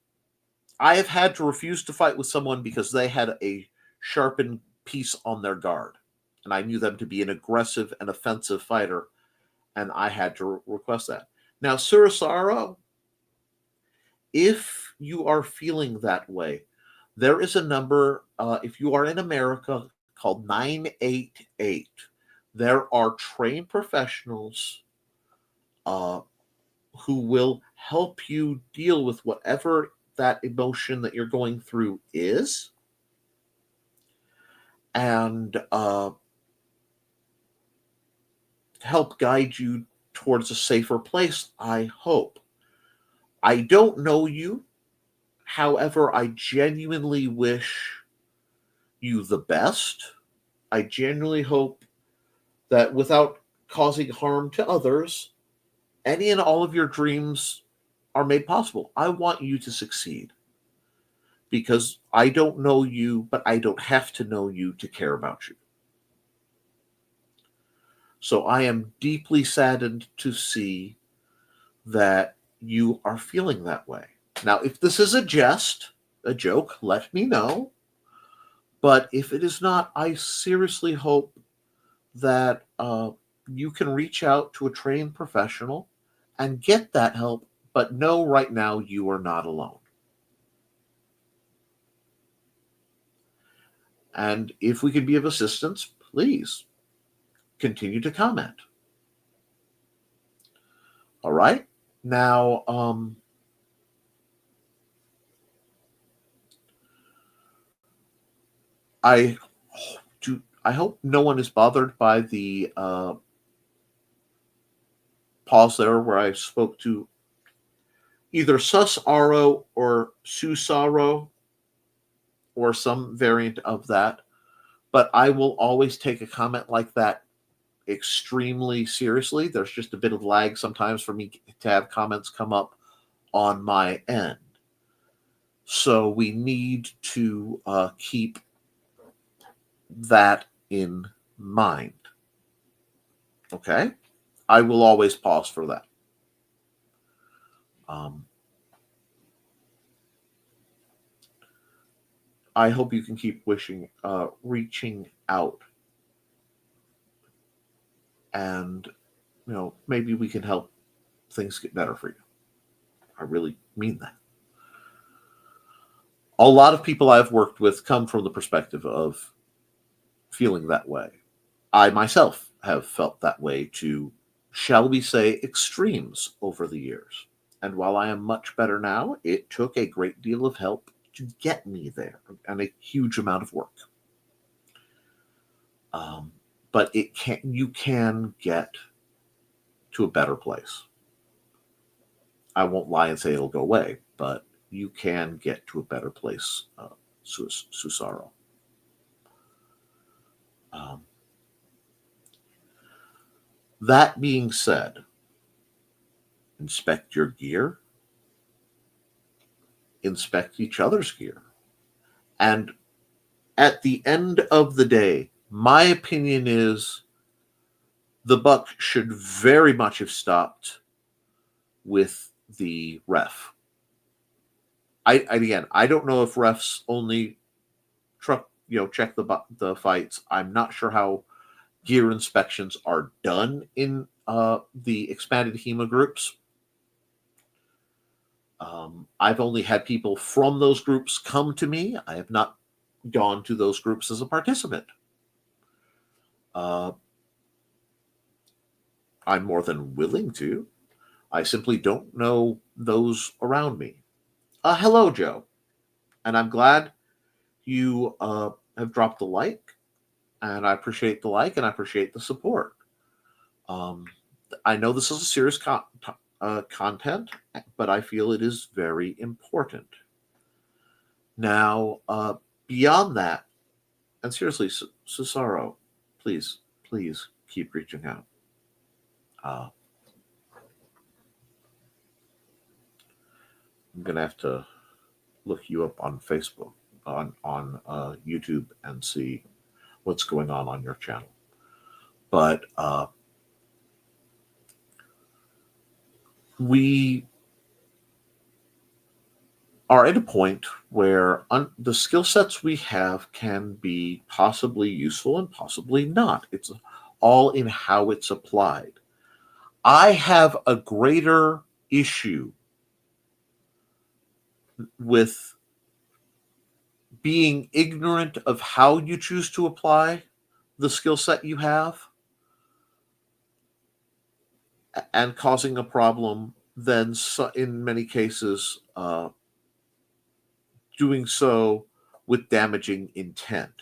S1: I have had to refuse to fight with someone because they had a sharpened piece on their guard, and I knew them to be an aggressive and offensive fighter, and I had to request that. Now, Surasaro, if you are feeling that way, there is a number, if you are in America, called 988. There are trained professionals who will help you deal with whatever that emotion that you're going through is, and help guide you towards a safer place, I hope. I don't know you. However, I genuinely wish you the best. I genuinely hope that without causing harm to others, any and all of your dreams are made possible. I want you to succeed, because I don't know you, but I don't have to know you to care about you. So I am deeply saddened to see that you are feeling that way. Now, if this is a jest, a joke, let me know. But if it is not, I seriously hope that you can reach out to a trained professional and get that help, but know right now you are not alone. And if we can be of assistance, please continue to comment. All right? Now, I hope no one is bothered by the pause there where I spoke to either Susaro or Susaro or some variant of that. But I will always take a comment like that extremely seriously. There's just a bit of lag sometimes for me to have comments come up on my end. So we need to keep that in mind. Okay? I will always pause for that. I hope you can keep reaching out, and maybe we can help things get better for you. I really mean that. A lot of people I've worked with come from the perspective of feeling that way. I myself have felt that way to, shall we say, extremes over the years. And while I am much better now, it took a great deal of help to get me there, and a huge amount of work. But you can get to a better place. I won't lie and say it'll go away, but you can get to a better place, Susaro. That being said, inspect your gear, inspect each other's gear. And at the end of the day, my opinion is the buck should very much have stopped with the ref. I don't know if refs only check the fights. I'm not sure how gear inspections are done in the expanded HEMA groups. I've only had people from those groups come to me. I have not gone to those groups as a participant. I'm more than willing to. I simply don't know those around me. Hello, Joe. And I'm glad you have dropped the like. And I appreciate the like and I appreciate the support. I know this is a serious content, but I feel it is very important. Now, beyond that, and seriously, Cesaro, please keep reaching out. I'm going to have to look you up on Facebook, on YouTube, and see what's going on your channel. But we are at a point where the skill sets we have can be possibly useful and possibly not. It's all in how it's applied. I have a greater issue with being ignorant of how you choose to apply the skill set you have and causing a problem than in many cases doing so with damaging intent,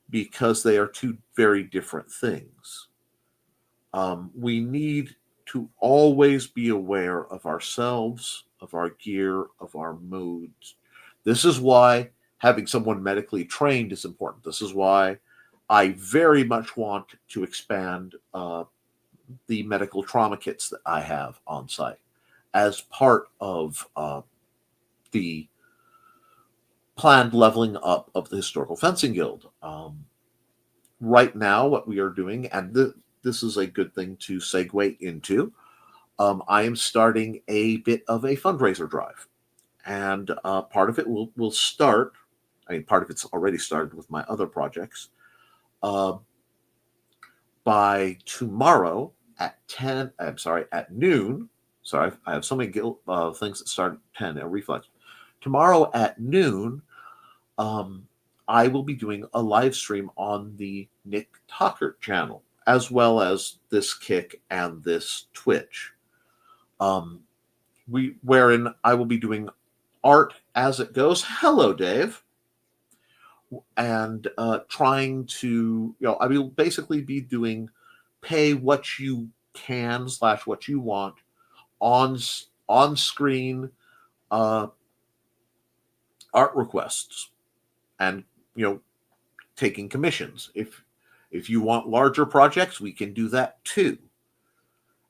S1: because they are two very different things. We need to always be aware of ourselves, of our gear, of our moods. This is why having someone medically trained is important. This is why I very much want to expand the medical trauma kits that I have on site as part of the planned leveling up of the Historical Fencing Guild. Right now, what we are doing, and this is a good thing to segue into, I am starting a bit of a fundraiser drive. And part of it will start, part of it's already started with my other projects, by tomorrow at noon. Sorry, I have so many things that start at 10, a reflex. Tomorrow at noon, I will be doing a live stream on the Nick Talkert channel, as well as this Kick and this Twitch. wherein I will be doing art as it goes. Hello, Dave. And trying to, I will basically be doing pay what you can / what you want on screen art requests, and taking commissions. If you want larger projects, we can do that too.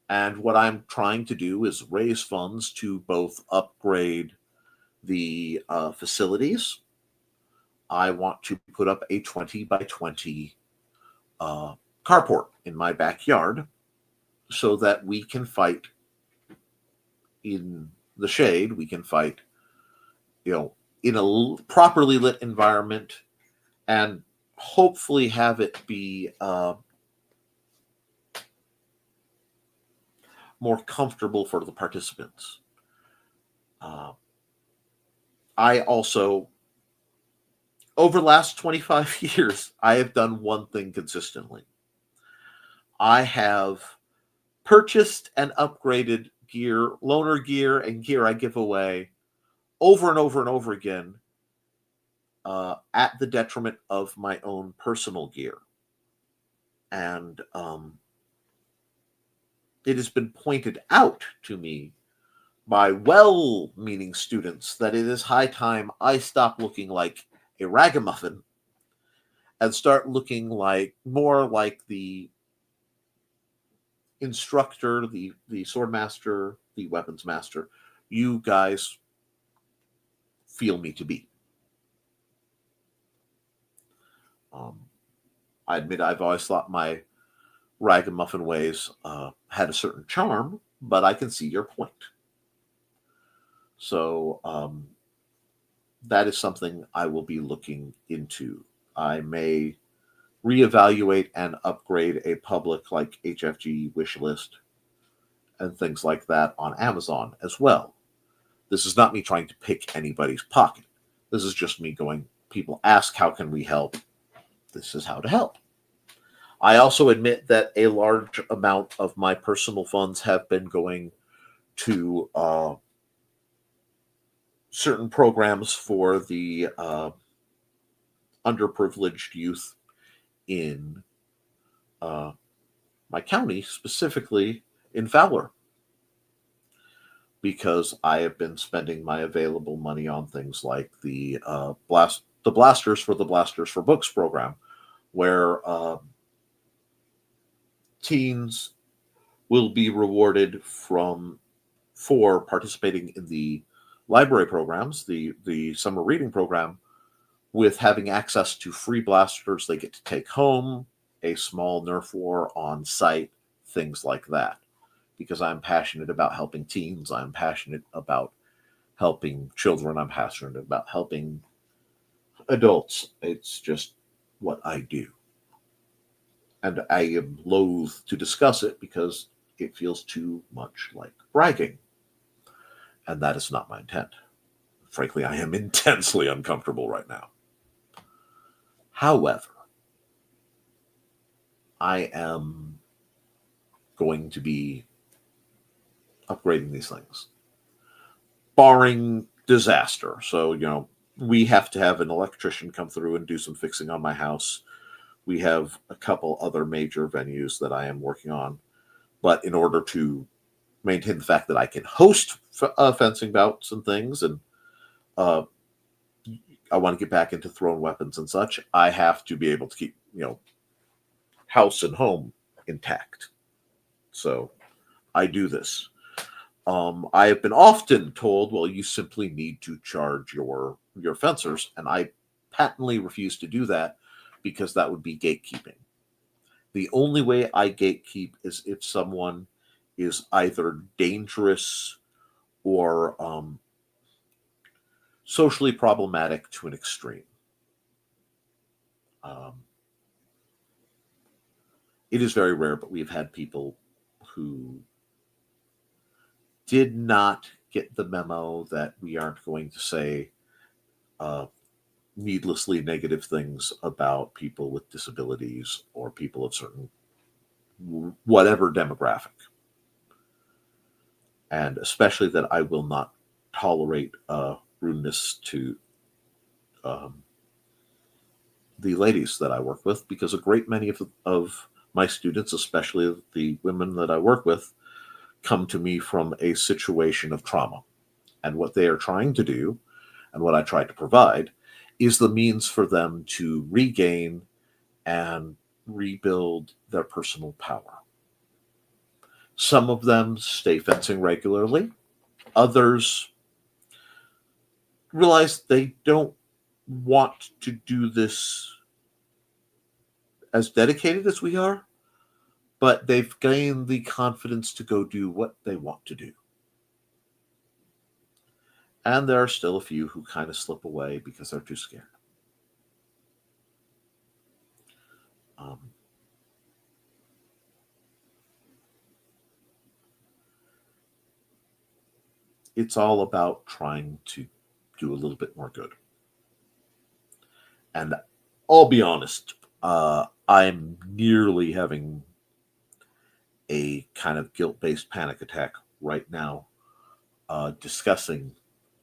S1: And what I'm trying to do is raise funds to both upgrade the facilities. I want to put up a 20 by 20 carport in my backyard so that we can fight in the shade. We can fight, in a properly lit environment, and hopefully have it be more comfortable for the participants. I also, over the last 25 years, I have done one thing consistently. I have purchased and upgraded gear, loaner gear, and gear I give away over and over and over again at the detriment of my own personal gear. And it has been pointed out to me by well-meaning students that it is high time I stop looking like a ragamuffin and start looking more like the instructor, the sword master, the weapons master you guys feel me to be. I admit I've always thought my ragamuffin ways had a certain charm, but I can see your point. So that is something I will be looking into. I may reevaluate and upgrade a public like HFG wish list and things like that on Amazon as well. This is not me trying to pick anybody's pocket. This is just me going, people ask, how can we help? This is how to help. I also admit that a large amount of my personal funds have been going to certain programs for the underprivileged youth in my county, specifically in Fowler, because I have been spending my available money on things like the Blasters for Books program, where teens will be rewarded for participating in the library programs, the summer reading program, with having access to free blasters they get to take home, a small Nerf war on site, things like that. Because I'm passionate about helping teens, I'm passionate about helping children, I'm passionate about helping adults. It's just what I do. And I am loath to discuss it because it feels too much like bragging. And that is not my intent. Frankly, I am intensely uncomfortable right now. However, I am going to be upgrading these things, barring disaster. So, we have to have an electrician come through and do some fixing on my house. We have a couple other major venues that I am working on. But in order to maintain the fact that I can host fencing bouts and things, and I want to get back into thrown weapons and such, I have to be able to keep, house and home intact. So I do this. I have been often told, well, you simply need to charge your fencers, and I patently refuse to do that because that would be gatekeeping. The only way I gatekeep is if someone is either dangerous or socially problematic to an extreme. It is very rare, but we've had people who did not get the memo that we aren't going to say needlessly negative things about people with disabilities or people of certain whatever demographic. and especially that I will not tolerate rudeness to the ladies that I work with, because a great many of my students, especially the women that I work with, come to me from a situation of trauma. And what they are trying to do, and what I try to provide, is the means for them to regain and rebuild their personal power. Some of them stay fencing regularly. Others realize they don't want to do this as dedicated as we are, but they've gained the confidence to go do what they want to do. And there are still a few who kind of slip away because they're too scared. It's all about trying to do a little bit more good. And I'll be honest, I'm nearly having a kind of guilt-based panic attack right now discussing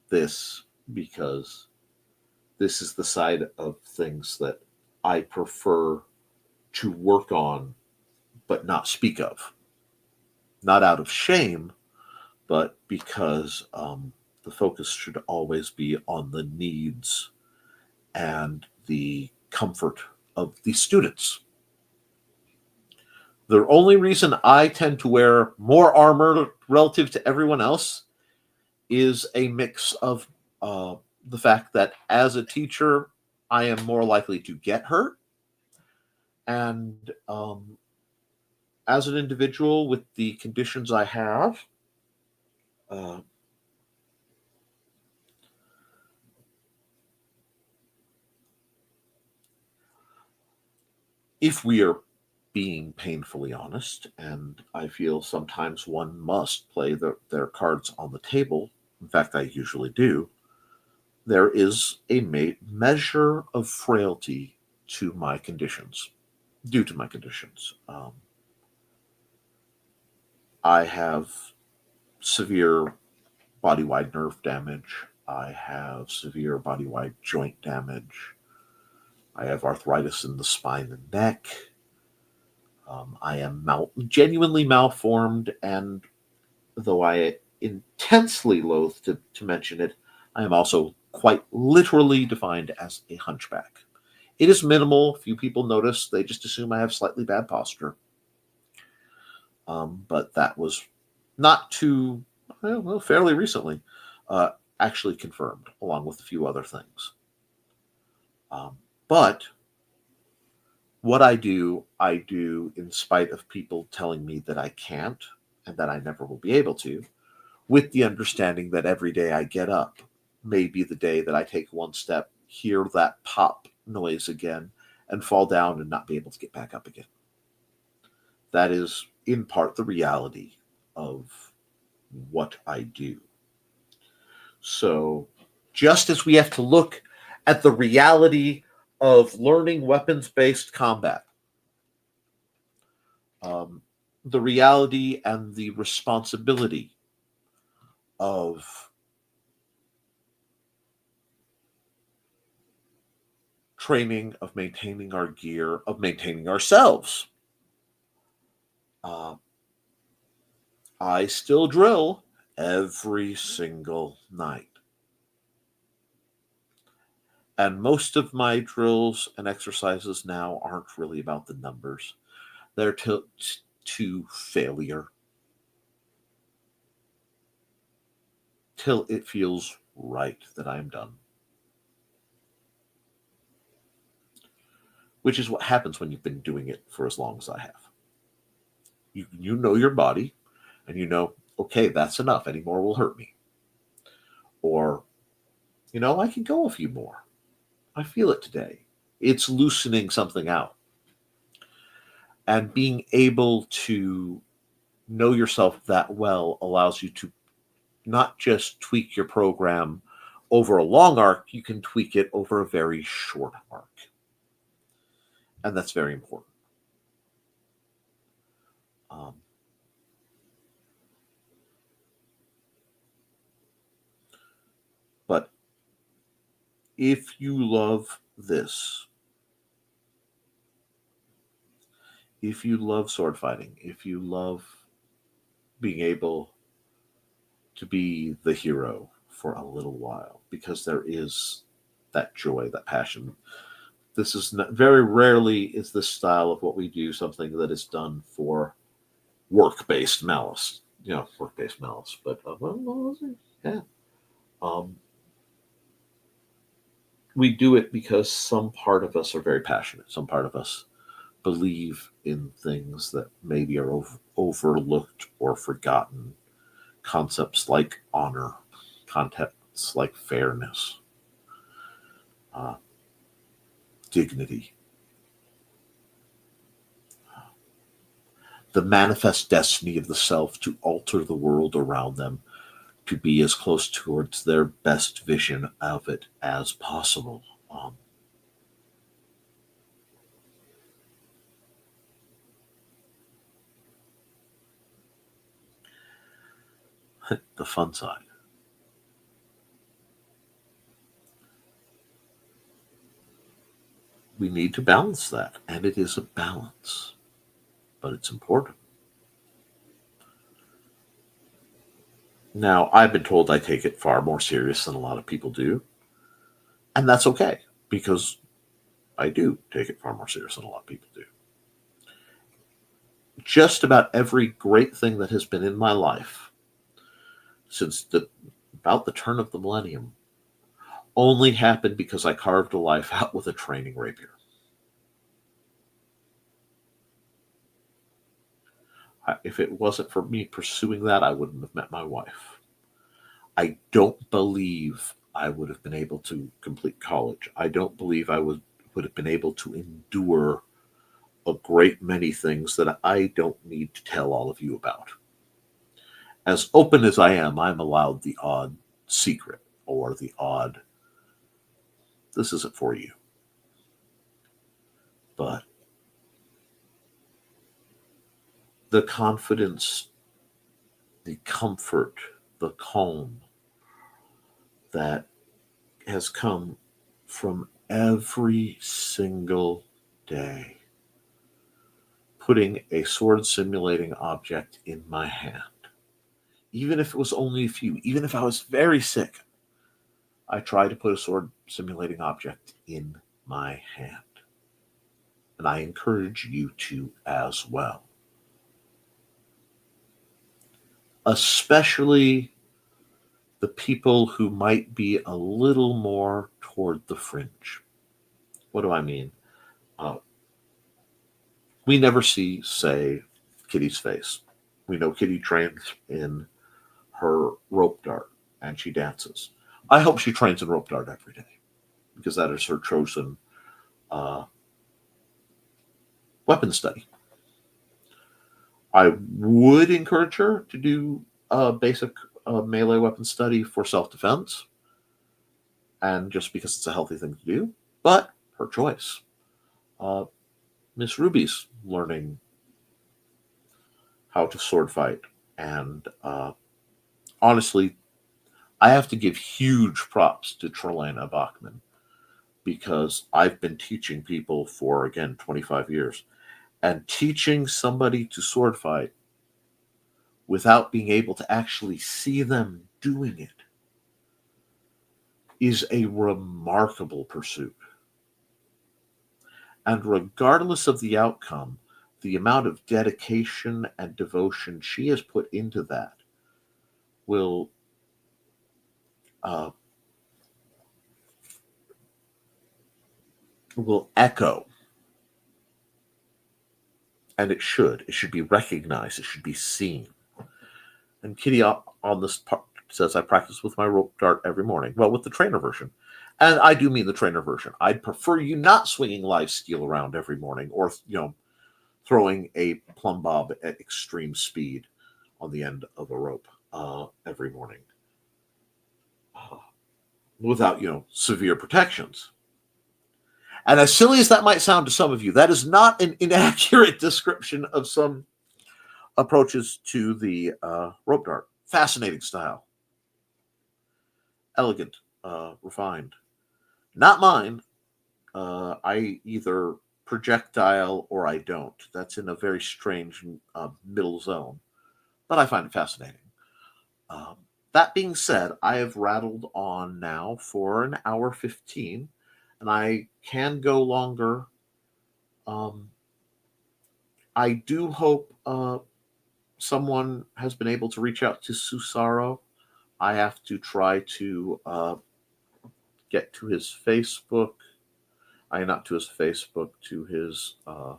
S1: this, because this is the side of things that I prefer to work on but not speak of. Not out of shame, but because the focus should always be on the needs and the comfort of the students. The only reason I tend to wear more armor relative to everyone else is a mix of the fact that as a teacher, I am more likely to get hurt. And as an individual with the conditions I have, if we are being painfully honest, and I feel sometimes one must play their cards on the table, in fact, I usually do, there is a measure of frailty to my conditions, due to my conditions. I have severe body-wide nerve damage. I have severe body-wide joint damage. I have arthritis in the spine and neck. I am genuinely malformed, and though I intensely loathe to mention it, I am also quite literally defined as a hunchback. It is minimal. Few people notice. They just assume I have slightly bad posture. But that was not too, well, fairly recently, actually confirmed, along with a few other things. But what I do in spite of people telling me that I can't and that I never will be able to, with the understanding that every day I get up may be the day that I take one step, hear that pop noise again, and fall down and not be able to get back up again. That is, in part, the reality of what I do. So, just as we have to look at the reality of learning weapons-based combat, the reality and the responsibility of training, of maintaining our gear, of maintaining ourselves. I still drill every single night. And most of my drills and exercises now aren't really about the numbers. They're to failure, till it feels right that I'm done. Which is what happens when you've been doing it for as long as I have. You know your body, and you know, okay, that's enough. Any more will hurt me. Or, I can go a few more. I feel it today. It's loosening something out. And being able to know yourself that well allows you to not just tweak your program over a long arc, you can tweak it over a very short arc. And that's very important. if you love this, if you love sword fighting, if you love being able to be the hero for a little while, because there is that joy, that passion. This is not, very rarely is this style of what we do something that is done for work-based malice. Work-based malice. But yeah, we do it because some part of us are very passionate. Some part of us believe in things that maybe are overlooked or forgotten. Concepts like honor, concepts like fairness, dignity, the manifest destiny of the self to alter the world around them to be as close towards their best vision of it as possible. The fun side. We need to balance that, and it is a balance, but it's important. Now, I've been told I take it far more serious than a lot of people do, and that's okay, because I do take it far more serious than a lot of people do. Just about every great thing that has been in my life since about the turn of the millennium only happened because I carved a life out with a training rapier. If it wasn't for me pursuing that, I wouldn't have met my wife. I don't believe I would have been able to complete college. I don't believe I would have been able to endure a great many things that I don't need to tell all of you about. As open as I am, I'm allowed the odd secret or the odd, this isn't for you. But the confidence, the comfort, the calm that has come from every single day putting a sword simulating object in my hand, even if it was only a few, even if I was very sick, I tried to put a sword simulating object in my hand. And I encourage you to as well. Especially the people who might be a little more toward the fringe. What do I mean? We never see, say, Kitty's face. We know Kitty trains in her rope dart and she dances. I hope she trains in rope dart every day because that is her chosen weapon study. I would encourage her to do a basic melee weapon study for self-defense, and just because it's a healthy thing to do, but her choice. Miss Ruby's learning how to sword fight, and honestly, I have to give huge props to Trilaina Bachman because I've been teaching people for, again, 25 years, and teaching somebody to sword fight without being able to actually see them doing it is a remarkable pursuit. And regardless of the outcome, the amount of dedication and devotion she has put into that will echo. And it should be recognized. It should be seen. And Kitty on this part says, I practice with my rope dart every morning. Well, with the trainer version. And I do mean the trainer version. I'd prefer you not swinging live steel around every morning or, throwing a plumb bob at extreme speed on the end of a rope every morning without, severe protections. And as silly as that might sound to some of you, that is not an inaccurate description of some approaches to the rope dart. Fascinating style. Elegant, refined. Not mine. I either projectile or I don't. That's in a very strange middle zone, but I find it fascinating. Um, that being said, I have rattled on now for an hour 15, and I can go longer. Um, I do hope someone has been able to reach out to Susaro. I have to try to get to his Facebook. Not to his Facebook, to his uh,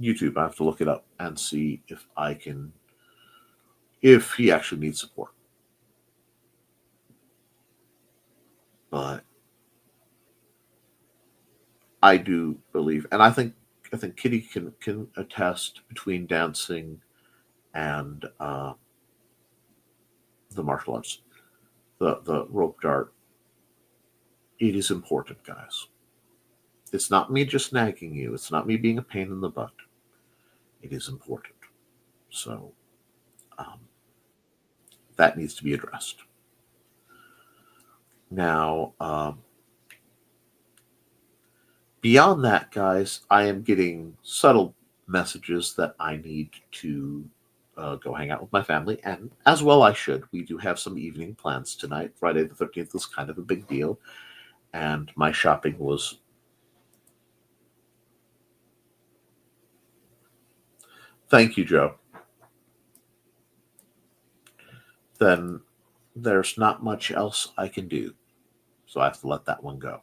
S1: YouTube. I have to look it up and see if I can, if he actually needs support. But I do believe, and I think Kitty can attest, between dancing and the martial arts, the rope dart. It is important, guys. It's not me just nagging you. It's not me being a pain in the butt. It is important. So that needs to be addressed. Now, beyond that, guys, I am getting subtle messages that I need to go hang out with my family, and as well I should. We do have some evening plans tonight. Friday the 13th is kind of a big deal, and my shopping was... Thank you, Joe. Then there's not much else I can do, so I have to let that one go.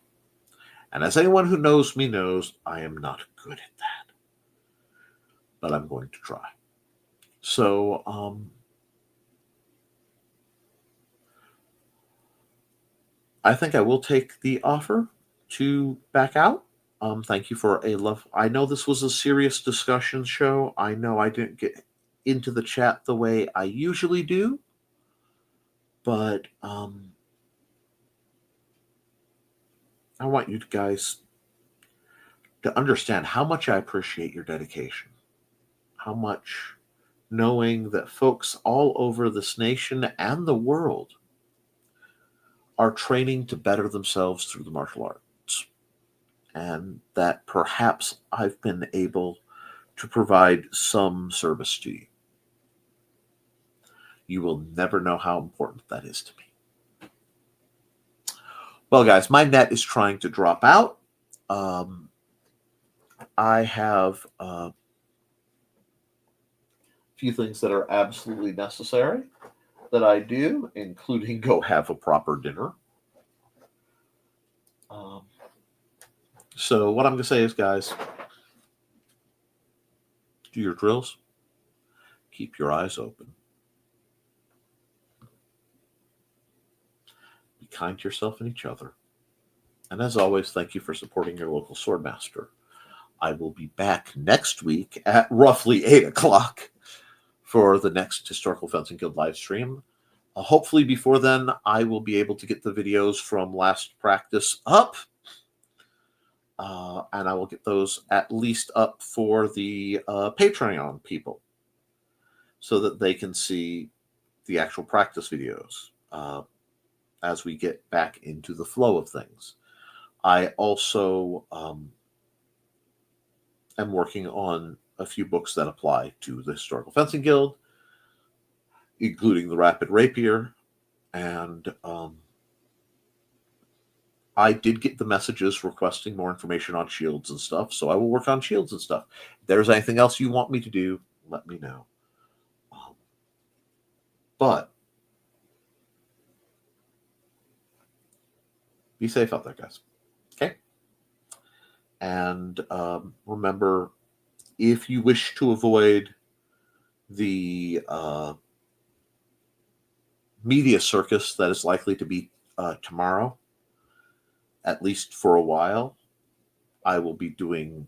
S1: And as anyone who knows me knows, I am not good at that, but I'm going to try. So, I think I will take the offer to back out. Thank you for a love. I know this was a serious discussion show. I know I didn't get into the chat the way I usually do, but I want you guys to understand how much I appreciate your dedication, how much knowing that folks all over this nation and the world are training to better themselves through the martial arts, and that perhaps I've been able to provide some service to you. You will never know how important that is to me. Well, guys, my net is trying to drop out. I have a few things that are absolutely necessary that I do, including go have a proper dinner. So what I'm going to say is, guys, do your drills. Keep your eyes open. Be kind to yourself and each other. And as always, thank you for supporting your local swordmaster. I will be back next week at roughly 8 o'clock for the next Historical Fencing Guild live stream. Hopefully before then, I will be able to get the videos from last practice up. And I will get those at least up for the Patreon people, so that they can see the actual practice videos as we get back into the flow of things. I also am working on a few books that apply to the Historical Fencing Guild, including the Rapid Rapier, and I did get the messages requesting more information on shields and stuff, so I will work on shields and stuff. If there's anything else you want me to do, let me know. But be safe out there, guys. Okay? And remember, if you wish to avoid the media circus that is likely to be tomorrow, at least for a while, I will be doing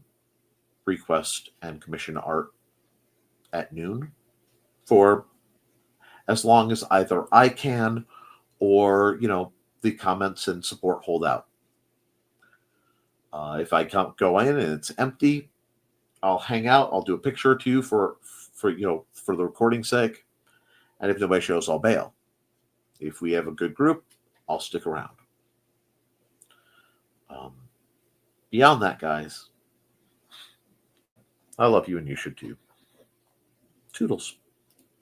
S1: request and commission art at noon for as long as either I can or, the comments and support hold out. If I can't go in and it's empty, I'll hang out. I'll do a picture or two for the recording's sake. And if nobody shows, I'll bail. If we have a good group, I'll stick around. Beyond that, guys, I love you and you should too. Toodles.